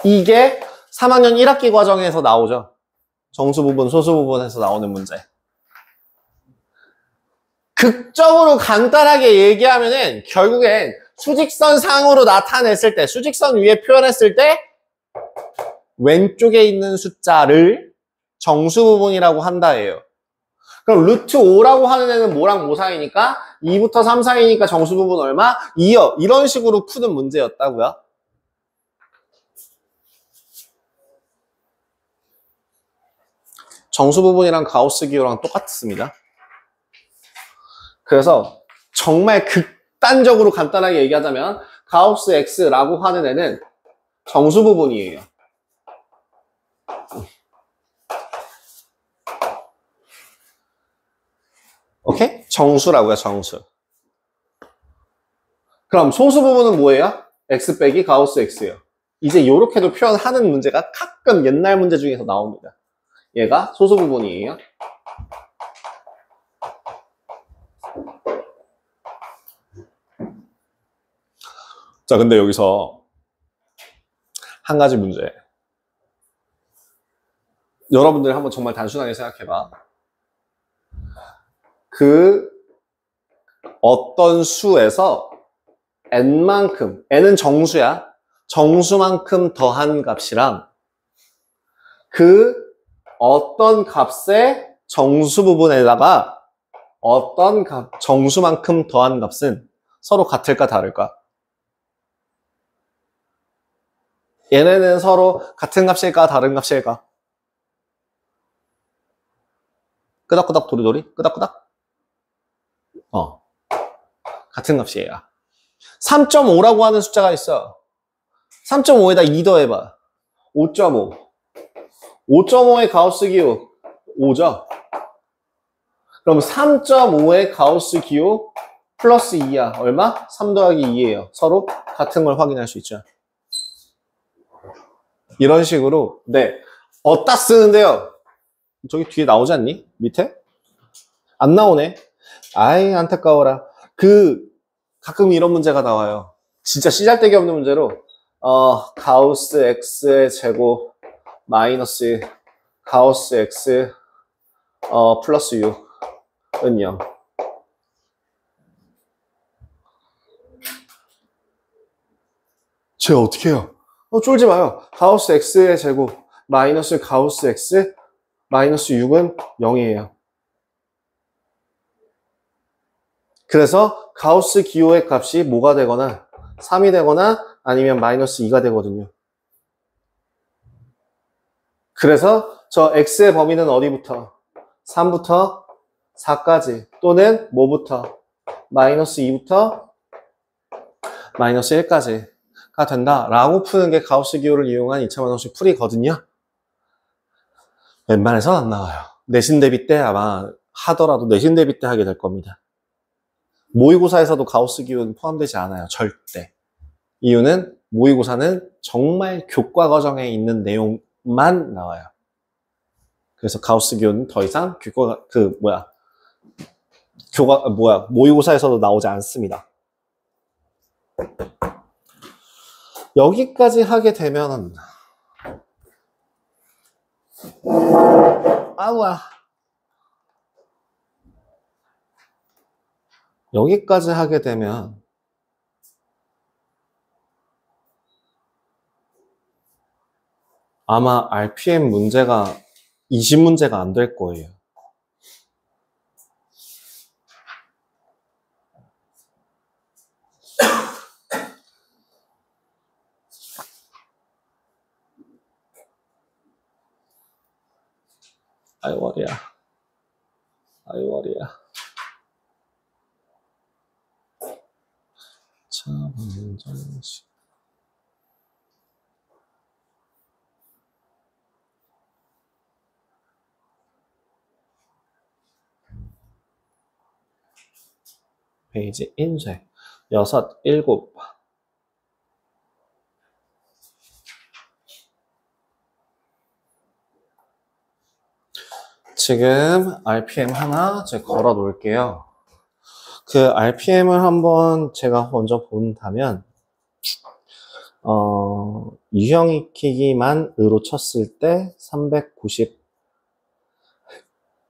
이게 3학년 1학기 과정에서 나오죠. 정수 부분, 소수 부분에서 나오는 문제. 극적으로 간단하게 얘기하면은 결국엔 수직선 상으로 나타냈을 때, 수직선 위에 표현했을 때 왼쪽에 있는 숫자를 정수 부분이라고 한다예요. 그럼 루트 5라고 하는 애는 뭐랑 뭐 사이니까 2부터 3 사이니까 정수 부분 얼마? 2요. 이런 식으로 푸는 문제였다고요. 정수 부분이랑 가우스 기호랑 똑같습니다. 그래서 정말 극단적으로 간단하게 얘기하자면 가우스 X라고 하는 애는 정수 부분이에요. 오케이? 정수라고요, 정수. 그럼 소수 부분은 뭐예요? X 빼기 가우스 X예요. 이제 이렇게도 표현하는 문제가 가끔 옛날 문제 중에서 나옵니다. 얘가 소수 부분이에요. 자, 근데 여기서 한 가지 문제. 여러분들 한번 정말 단순하게 생각해봐. 그 어떤 수에서 n만큼, n은 정수야. 정수만큼 더한 값이랑 그 어떤 값의 정수 부분에다가 어떤 정수만큼 더한 값은 서로 같을까 다를까? 얘네는 서로 같은 값일까 다른 값일까? 끄덕끄덕 도리도리? 끄덕끄덕? 같은 값이에요. 3.5라고 하는 숫자가 있어. 3.5에다 2 더해봐. 5.5. 5.5의 가우스 기호 5죠? 그럼 3.5의 가우스 기호 플러스 2야. 얼마? 3 더하기 2예요. 서로 같은 걸 확인할 수 있죠. 이런 식으로 네. 어디다 쓰는데요? 저기 뒤에 나오지 않니? 밑에? 안 나오네. 아이 안타까워라. 가끔 이런 문제가 나와요. 진짜 씨잘데기 없는 문제로 가우스 x의 제곱 마이너스 가우스 x 플러스 6은 0. 쟤 어떻게 해요? 쫄지 마요. 가우스 x의 제곱 마이너스 가우스 x 마이너스 6은 0이에요. 그래서 가우스 기호의 값이 뭐가 되거나 3이 되거나 아니면 마이너스 2가 되거든요. 그래서 저 x의 범위는 어디부터? 3부터 4까지 또는 뭐부터? 마이너스 2부터 마이너스 1까지가 된다라고 푸는 게 가우스 기호를 이용한 2차 방정식 풀이거든요. 웬만해서는 안 나와요. 내신 대비 때 아마 하더라도 내신 대비 때 하게 될 겁니다. 모의고사에서도 가우스 기호는 포함되지 않아요. 절대. 이유는 모의고사는 정말 교과 과정에 있는 내용만 나와요. 그래서 가우스 기호는 더 이상 모의고사에서도 나오지 않습니다. 여기까지 하게 되면 여기까지 하게 되면 아마 RPM 문제가 20문제가 안 될 거예요. 아이 머리야. 아이 머리야. 참 정식. 페이지 인쇄 6, 7. 지금 RPM 하나 제가 걸어 놓을게요. 그 RPM을 한번 제가 먼저 본다면 유형 익히기만 으로 쳤을 때 390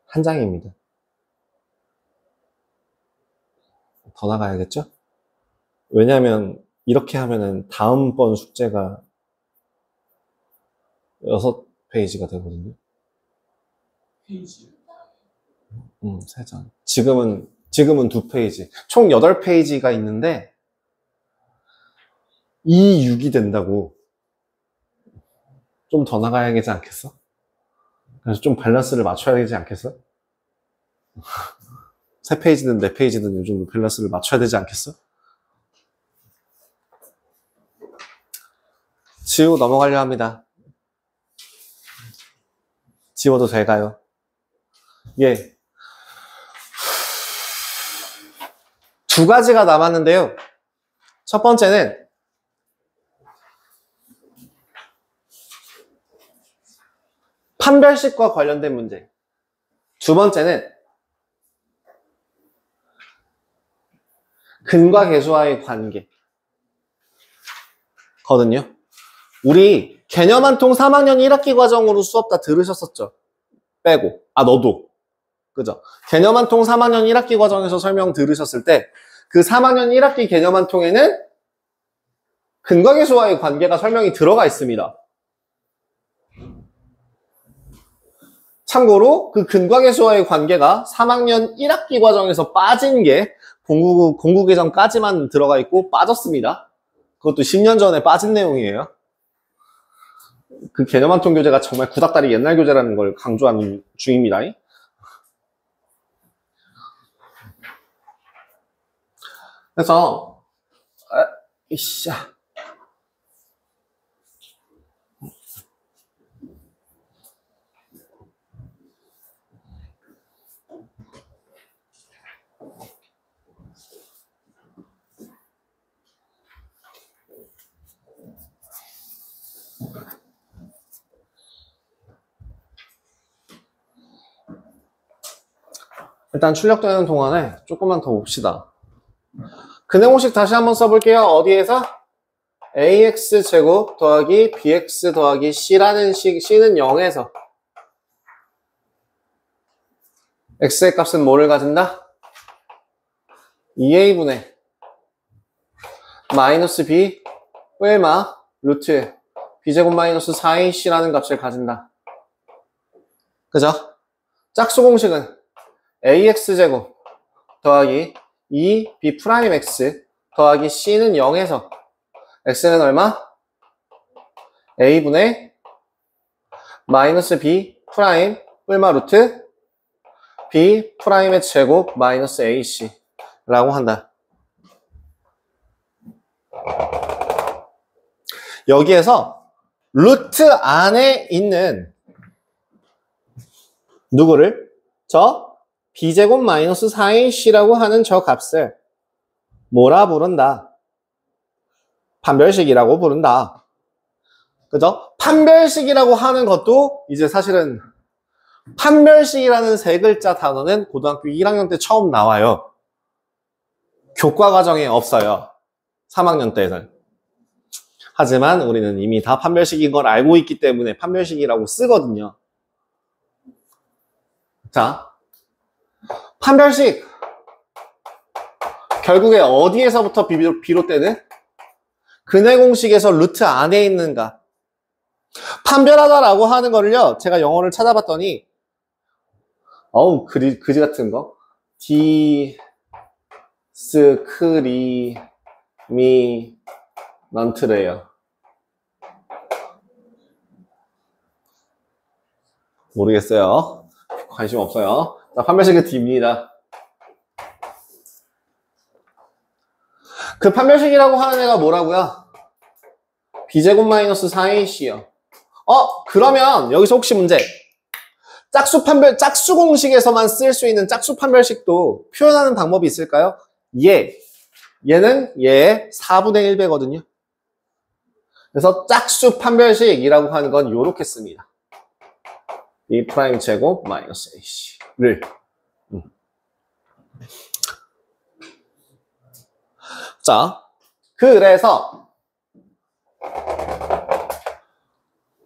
한 장입니다. 더 나가야겠죠? 왜냐하면 이렇게 하면은 다음번 숙제가 6페이지가 되거든요. 페이지. 3장. 지금은 2페이지. 총 8페이지가 있는데 2, 6이 된다고. 좀 더 나가야 되지 않겠어? 그래서 좀 밸런스를 맞춰야 되지 않겠어? 3페이지든 4페이지든 요즘 밸런스를 맞춰야 되지 않겠어? 지우고 넘어가려 합니다. 지워도 될까요? 예. 두 가지가 남았는데요. 첫 번째는 판별식과 관련된 문제. 두 번째는 근과 계수와의 관계 거든요. 우리 개념 한 통 3학년 1학기 과정으로 수업 다 들으셨었죠? 빼고. 너도. 그죠? 개념 한 통 3학년 1학기 과정에서 설명 들으셨을 때 그 3학년 1학기 개념 한 통에는 근과 계수와의 관계가 설명이 들어가 있습니다. 참고로 그 근과 계수와의 관계가 3학년 1학기 과정에서 빠진 게 공구 개정까지만 들어가 있고 빠졌습니다. 그것도 10년 전에 빠진 내용이에요. 그 개념 한 통 교재가 정말 구닥다리 옛날 교재라는 걸 강조하는 중입니다. 그래서 일단 출력되는 동안에 조금만 더 봅시다. 근해공식 다시 한번 써볼게요. 어디에서? ax제곱 더하기 bx 더하기 c라는 식, c는 0에서 x의 값은 뭐를 가진다? 2a분의 마이너스 b 얼마? 루트 b제곱 마이너스 4ac라는 값을 가진다. 그죠? 짝수 공식은 ax제곱 더하기 2b'x 더하기 c는 0에서 x는 얼마? a분의 마이너스 b 프라임 얼마 루트 b 프라임의 제곱 마이너스 ac 라고 한다. 여기에서 루트 안에 있는 누구를? 저 b제곱 마이너스 4ac라고 하는 저 값을 뭐라 부른다? 판별식이라고 부른다. 그죠? 판별식이라고 하는 것도 이제 사실은 판별식이라는 세 글자 단어는 고등학교 1학년 때 처음 나와요. 교과 과정에 없어요. 3학년 때는. 하지만 우리는 이미 다 판별식인 걸 알고 있기 때문에 판별식이라고 쓰거든요. 자, 판별식 결국에 어디에서부터 비롯되는? 근해 공식에서 루트 안에 있는가? 판별하다라고 하는 거를요, 제가 영어를 찾아봤더니, 어우, 그지 같은 거. 디스크리미넌트래요. 모르겠어요. 관심 없어요. 자, 판별식의 D입니다. 그 판별식이라고 하는 애가 뭐라고요? b제곱 마이너스 4ac요. 그러면 여기서 혹시 문제. 짝수 공식에서만 쓸 수 있는 짝수 판별식도 표현하는 방법이 있을까요? 얘는 얘의 4분의 1배거든요. 그래서 짝수 판별식이라고 하는 건 요렇게 씁니다. b 프라임 제곱 마이너스 ac를. 자, 그래서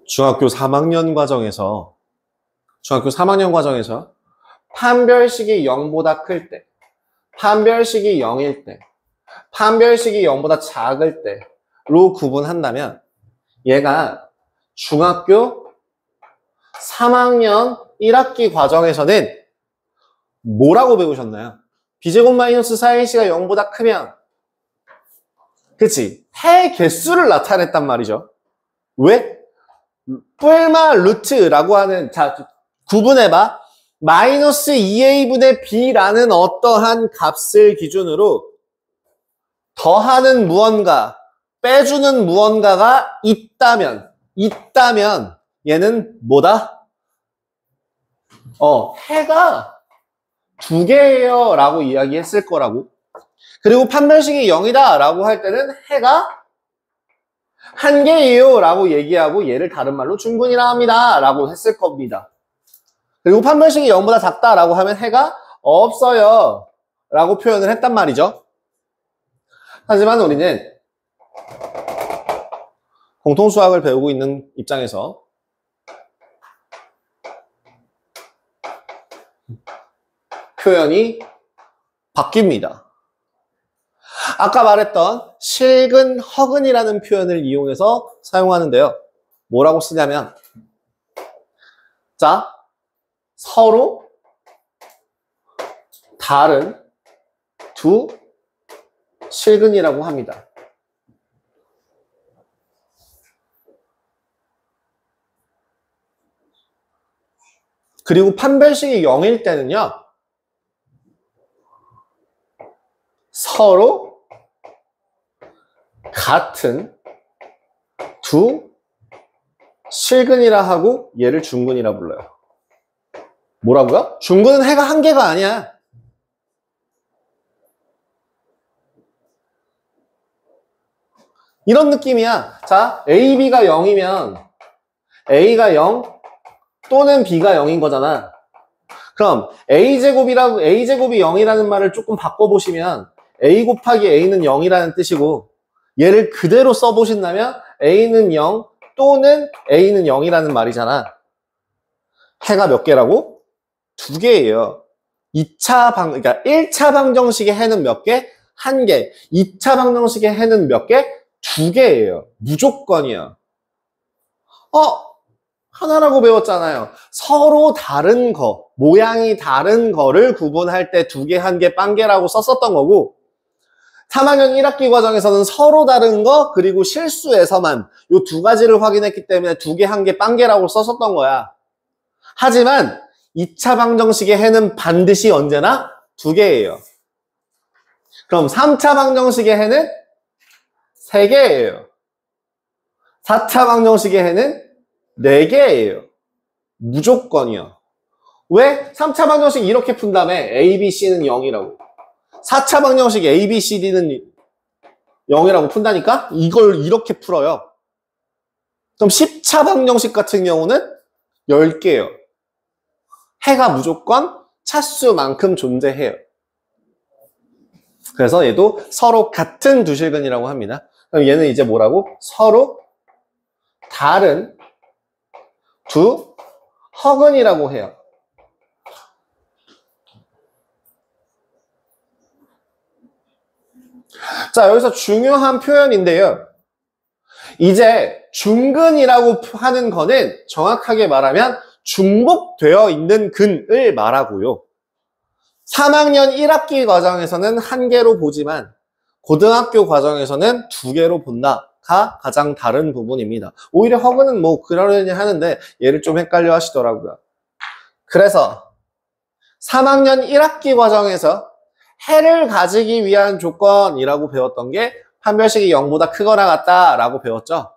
중학교 3학년 과정에서 판별식이 0보다 클 때, 판별식이 0일 때, 판별식이 0보다 작을 때로 구분한다면 얘가 중학교 3학년 1학기 과정에서는 뭐라고 배우셨나요? b제곱 마이너스 4ac가 0보다 크면 그치? 해 개수를 나타냈단 말이죠. 왜? 뿔마 루트라고 하는, 자, 구분해봐. 마이너스 2a분의 b라는 어떠한 값을 기준으로 더하는 무언가, 빼주는 무언가가 있다면 얘는 뭐다? 해가 2개예요 라고 이야기했을 거라고. 그리고 판별식이 0이다 라고 할 때는 해가 1개예요 라고 얘기하고 얘를 다른 말로 중근이라 합니다 라고 했을 겁니다. 그리고 판별식이 0보다 작다 라고 하면 해가 없어요 라고 표현을 했단 말이죠. 하지만 우리는 공통수학을 배우고 있는 입장에서 표현이 바뀝니다. 아까 말했던 실근, 허근이라는 표현을 이용해서 사용하는데요. 뭐라고 쓰냐면, 자, 서로 다른 두 실근이라고 합니다. 그리고 판별식이 0일 때는요, 서로 같은 두 실근이라 하고 얘를 중근이라 불러요. 뭐라고요? 중근은 해가 1개가 아니야. 이런 느낌이야. 자, A, B가 0이면 A가 0 또는 B가 0인 거잖아. 그럼 A제곱이 0이라는 말을 조금 바꿔보시면 A 곱하기 A는 0이라는 뜻이고 얘를 그대로 써보신다면 A는 0 또는 A는 0이라는 말이잖아. 해가 몇 개라고? 2개예요. 그러니까 1차 방정식의 해는 몇 개? 1개. 2차 방정식의 해는 몇 개? 2개예요. 무조건이야. 하나라고 배웠잖아요. 서로 다른 거, 모양이 다른 거를 구분할 때 2개, 1개, 빵개라고 썼었던 거고 3학년 1학기 과정에서는 서로 다른 거 그리고 실수에서만 이 2가지를 확인했기 때문에 2개, 1개, 빵개라고 썼었던 거야. 하지만 2차 방정식의 해는 반드시 언제나 2개예요. 그럼 3차 방정식의 해는 3개예요. 4차 방정식의 해는 4개예요. 무조건이요. 왜? 3차 방정식 이렇게 푼 다음에 A, B, C는 0이라고. 4차 방정식 A, B, C, D는 0이라고 푼다니까? 이걸 이렇게 풀어요. 그럼 10차 방정식 같은 경우는 10개예요. 해가 무조건 차수만큼 존재해요. 그래서 얘도 서로 같은 두 실근이라고 합니다. 그럼 얘는 이제 뭐라고? 서로 다른 두 허근이라고 해요. 자, 여기서 중요한 표현인데요. 이제 중근이라고 하는 거는 정확하게 말하면 중복되어 있는 근을 말하고요. 3학년 1학기 과정에서는 한 개로 보지만 고등학교 과정에서는 두 개로 본다가 가장 다른 부분입니다. 오히려 허그는 뭐 그러려니 하는데 얘를 좀 헷갈려 하시더라고요. 그래서 3학년 1학기 과정에서 해를 가지기 위한 조건이라고 배웠던 게 판별식이 0보다 크거나 같다라고 배웠죠.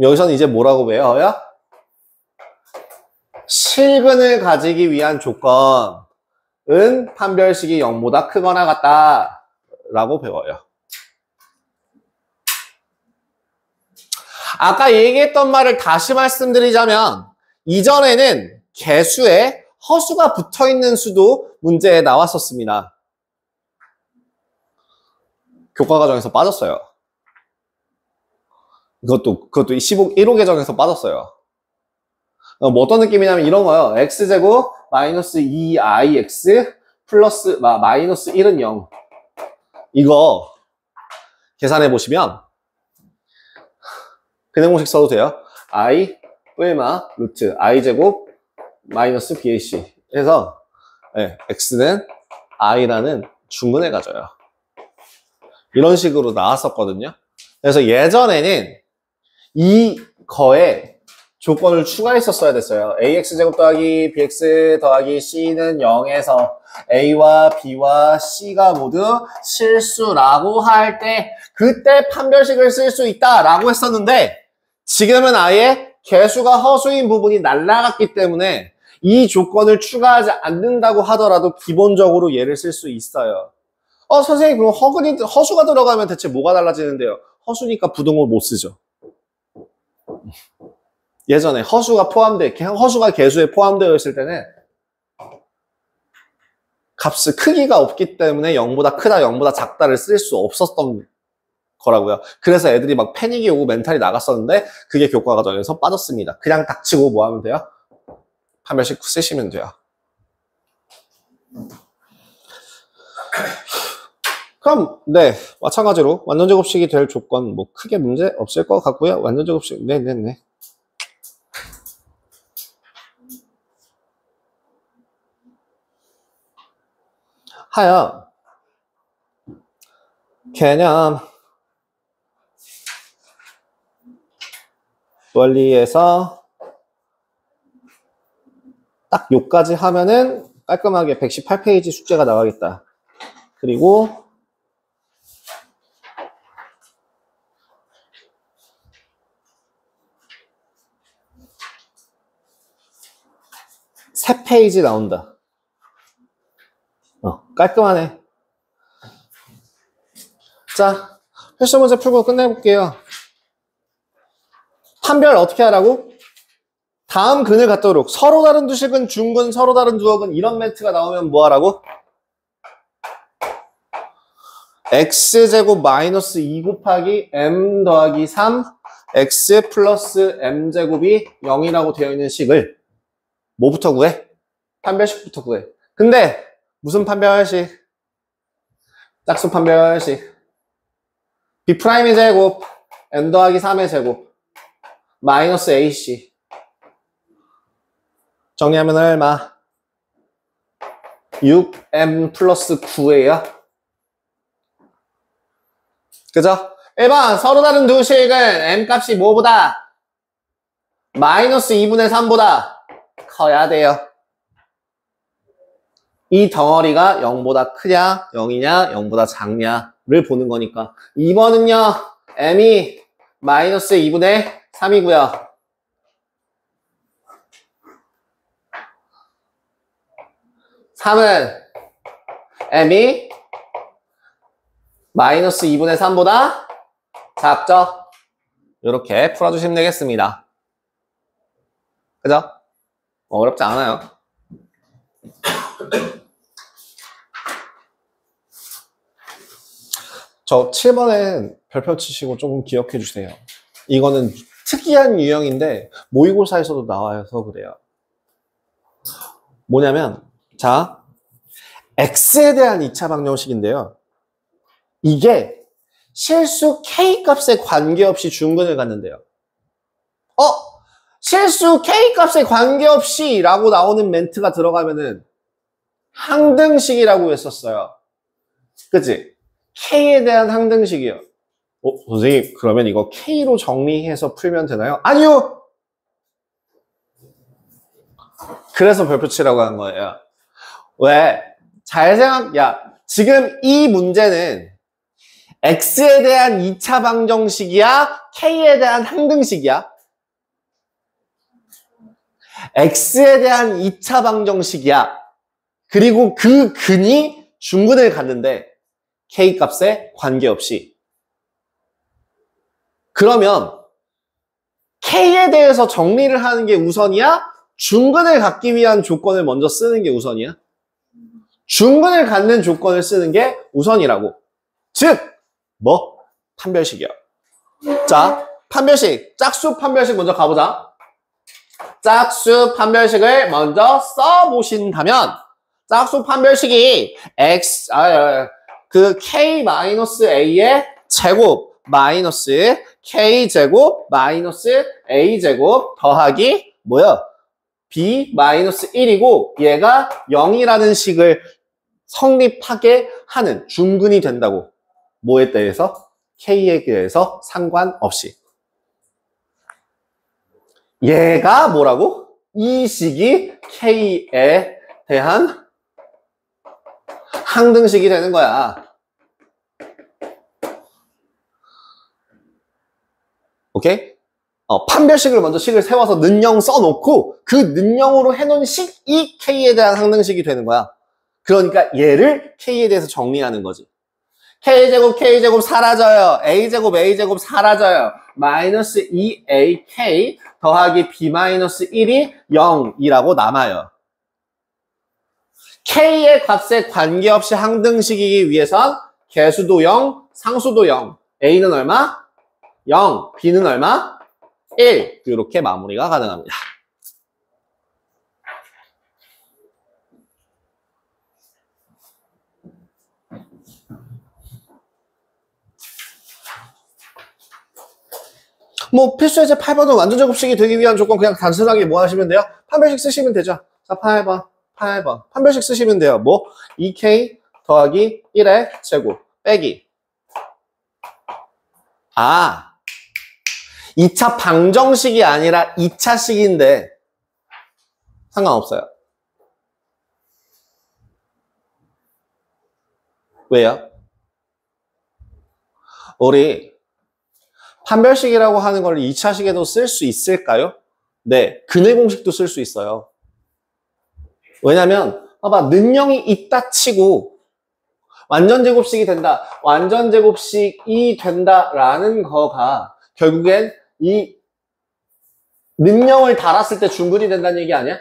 여기서는 이제 뭐라고 배워요? 실근을 가지기 위한 조건은 판별식이 0보다 크거나 같다라고 배워요. 아까 얘기했던 말을 다시 말씀드리자면 이전에는 개수에 허수가 붙어있는 수도 문제에 나왔었습니다. 교과과정에서 빠졌어요. 그것도 1호 계정에서 빠졌어요. 뭐 어떤 느낌이냐면 이런 거요. x제곱 마이너스 2ix 플러스 마이너스 1은 0. 이거 계산해 보시면 근행 공식 써도 돼요. i 뿔마 루트 i제곱 마이너스 bac 해서 x는 i라는 중근을 가져요. 이런 식으로 나왔었거든요. 그래서 예전에는 이거에 조건을 추가했었어야 됐어요. ax제곱 더하기 bx 더하기 c는 0에서 a와 b와 c가 모두 실수라고 할 때 그때 판별식을 쓸 수 있다라고 했었는데 지금은 아예 개수가 허수인 부분이 날아갔기 때문에 이 조건을 추가하지 않는다고 하더라도 기본적으로 얘를 쓸 수 있어요. 선생님 그럼 허수가 들어가면 대체 뭐가 달라지는데요? 허수니까 부등호 못 쓰죠. 예전에 허수가 개수에 포함되어 있을 때는 크기가 없기 때문에 0보다 크다, 0보다 작다를 쓸 수 없었던 거라고요. 그래서 애들이 막 패닉이 오고 멘탈이 나갔었는데 그게 교과과정에서 빠졌습니다. 그냥 닥치고 뭐 하면 돼요? 판별식 쓰시면 돼요. 그럼 마찬가지로 완전제곱식이 될 조건 뭐 크게 문제 없을 것 같고요. 완전제곱식 네네네. 하여 개념 원리에서 딱 요까지 하면은 깔끔하게 118페이지 숙제가 나가겠다. 그리고 세 페이지 나온다. 깔끔하네. 자, 필수 문제 풀고 끝내볼게요. 판별 어떻게 하라고? 다음 근을 갖도록 서로 다른 두식은 중근, 서로 다른 두억은 이런 멘트가 나오면 뭐 하라고? x제곱 마이너스 2 곱하기 m 더하기 3 x 플러스 m제곱이 0이라고 되어 있는 식을 뭐부터 구해? 판별식부터 구해. 근데 무슨 판별식? 짝수 판별식. b'의 제곱 m 더하기 3의 제곱 마이너스 ac 정리하면 얼마? 6m 플러스 9예요. 그죠? 1번 서로 다른 두 식은 m 값이 뭐보다? 마이너스 2분의 3보다 커야 돼요. 이 덩어리가 0보다 크냐, 0이냐, 0보다 작냐를 보는 거니까. 2번은요, m이 마이너스 2분의 3이고요. 3은 m이 마이너스 2분의 3보다 작죠? 이렇게 풀어주시면 되겠습니다. 그죠? 어렵지 않아요. 저 7번엔 별표 치시고 조금 기억해 주세요. 이거는 특이한 유형인데 모의고사에서도 나와서 그래요. 뭐냐면 자, x에 대한 2차 방정식인데요. 이게 실수 k 값에 관계없이 중근을 갖는데요. 실수 K값에 관계없이 라고 나오는 멘트가 들어가면은 항등식이라고 했었어요. 그치? K에 대한 항등식이요. 선생님, 그러면 이거 K로 정리해서 풀면 되나요? 아니요! 그래서 별표 치라고 한 거예요. 왜? 지금 이 문제는 X에 대한 2차 방정식이야? K에 대한 항등식이야? X에 대한 2차 방정식이야. 그리고 그 근이 중근을 갖는데 K값에 관계없이. 그러면 K에 대해서 정리를 하는 게 우선이야? 중근을 갖기 위한 조건을 먼저 쓰는 게 우선이야? 중근을 갖는 조건을 쓰는 게 우선이라고. 즉, 판별식이야. 자, 판별식, 짝수 판별식 먼저 가보자. 짝수 판별식을 먼저 써보신다면, 짝수 판별식이 K-A의 제곱 마이너스 K제곱 마이너스 A제곱 더하기 B-1이고 얘가 0이라는 식을 성립하게 하는 중근이 된다고. 뭐에 대해서? K에 대해서 상관없이. 얘가 뭐라고? 이 식이 K에 대한 항등식이 되는 거야. 오케이? 판별식을 먼저 식을 세워서 는영 써놓고 그 는영으로 해놓은 식이 K에 대한 항등식이 되는 거야. 그러니까 얘를 K에 대해서 정리하는 거지. K제곱 사라져요. A제곱 사라져요. 마이너스 2AK 더하기 B-1이 0이라고 남아요. K의 값에 관계없이 항등식이기 위해선 개수도 0, 상수도 0. A는 얼마? 0. B는 얼마? 1. 이렇게 마무리가 가능합니다. 필수 예제 8번은 완전 제곱식이 되기 위한 조건 그냥 단순하게 뭐 하시면 돼요? 판별식 쓰시면 되죠. 자, 8번. 판별식 쓰시면 돼요. 2K 더하기 1의 제곱 빼기. 2차 방정식이 아니라 2차식인데 상관없어요. 왜요? 우리 판별식이라고 하는 걸 2차식에도 쓸 수 있을까요? 네, 근의 공식도 쓸 수 있어요. 왜냐면 봐봐, 는영이 있다 치고 완전 제곱식이 된다, 완전 제곱식이 된다라는 거가 결국엔 이 는영을 달았을 때 중근이 된다는 얘기 아니야?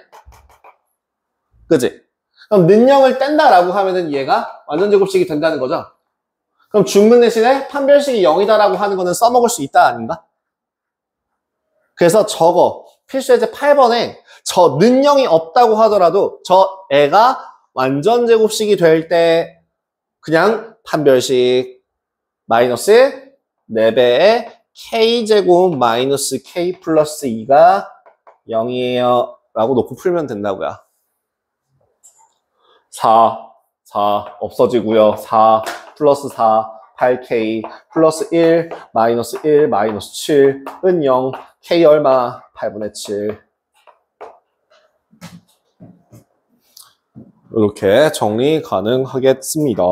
그치? 그럼 는영을 뗀다라고 하면은 얘가 완전 제곱식이 된다는 거죠? 그럼 중근 대신에 판별식이 0이다라고 하는 거는 써먹을 수 있다 아닌가? 그래서 저거 필수 예제 8번에 저 는영이 없다고 하더라도 저 애가 완전 제곱식이 될 때 그냥 판별식 마이너스 4배의 K제곱 마이너스 K 플러스 2가 0이에요 라고 놓고 풀면 된다고요. 4 없어지고요. 4 플러스 4 8K 플러스 1 마이너스 7은 0. K 얼마? 8분의 7. 이렇게 정리 가능하겠습니다.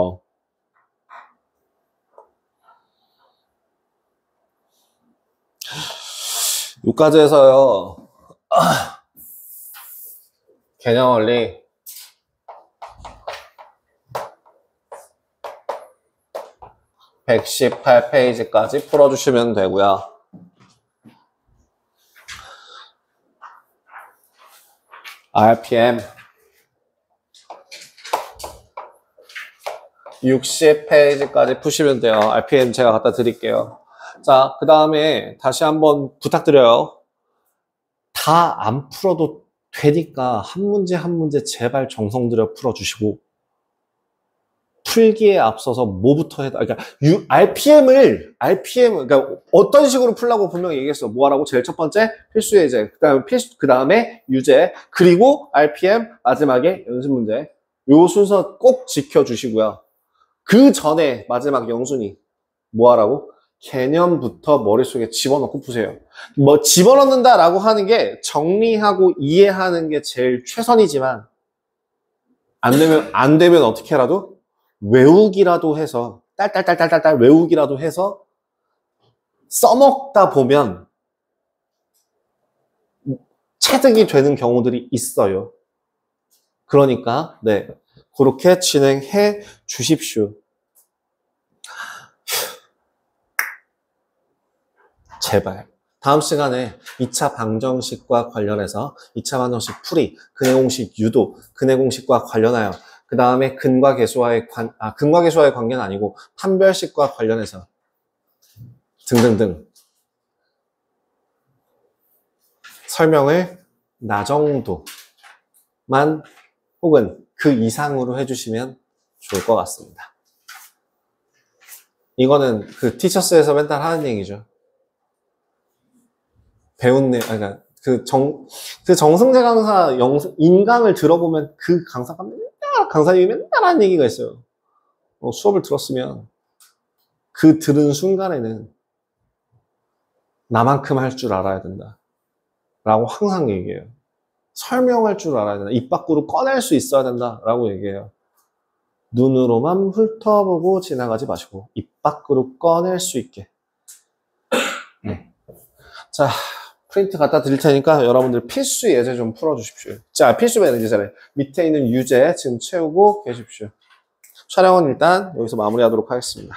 여기까지 해서요. 개념 원리 118페이지까지 풀어주시면 되고요. RPM 60페이지까지 푸시면 돼요. RPM 제가 갖다 드릴게요. 자, 그 다음에 다시 한번 부탁드려요. 다 안 풀어도 되니까 한 문제 한 문제 제발 정성 들여 풀어주시고 풀기에 앞서서 뭐부터 해야, 그러니까 그러니까 어떤 식으로 풀라고 분명히 얘기했어. 뭐 하라고? 제일 첫 번째 필수 예제, 그 다음에 유제, 그리고 RPM, 마지막에 연습 문제. 요 순서 꼭 지켜주시고요. 그 전에 마지막 영순위 뭐 하라고? 개념부터 머릿속에 집어넣고 푸세요. 뭐 집어넣는다라고 하는 게 정리하고 이해하는 게 제일 최선이지만 안 되면 어떻게라도 외우기라도 해서 딸딸딸딸딸 외우기라도 해서 써먹다 보면 체득이 되는 경우들이 있어요. 그러니까 네, 그렇게 진행해 주십시오. 제발 다음 시간에 2차 방정식과 관련해서 2차 방정식 풀이, 근해공식 유도, 근해공식과 관련하여 그 다음에 근과 계수와의 관계는 아니고 판별식과 관련해서 등등등 설명을 나 정도만 혹은 그 이상으로 해주시면 좋을 것 같습니다. 이거는 그 티처스에서 맨날 하는 얘기죠. 그러니까 그 정승재 강사 인강을 들어보면 그 강사님이 맨날 하는 얘기가 있어요. 수업을 들었으면 그 들은 순간에는 나만큼 할 줄 알아야 된다. 라고 항상 얘기해요. 설명할 줄 알아야 된다. 입 밖으로 꺼낼 수 있어야 된다. 라고 얘기해요. 눈으로만 훑어보고 지나가지 마시고 입 밖으로 꺼낼 수 있게. 네. 자, 프린트 갖다 드릴 테니까 여러분들 필수 예제 좀 풀어주십시오. 자, 필수 예제잖아요. 밑에 있는 유제 지금 채우고 계십시오. 촬영은 일단 여기서 마무리하도록 하겠습니다.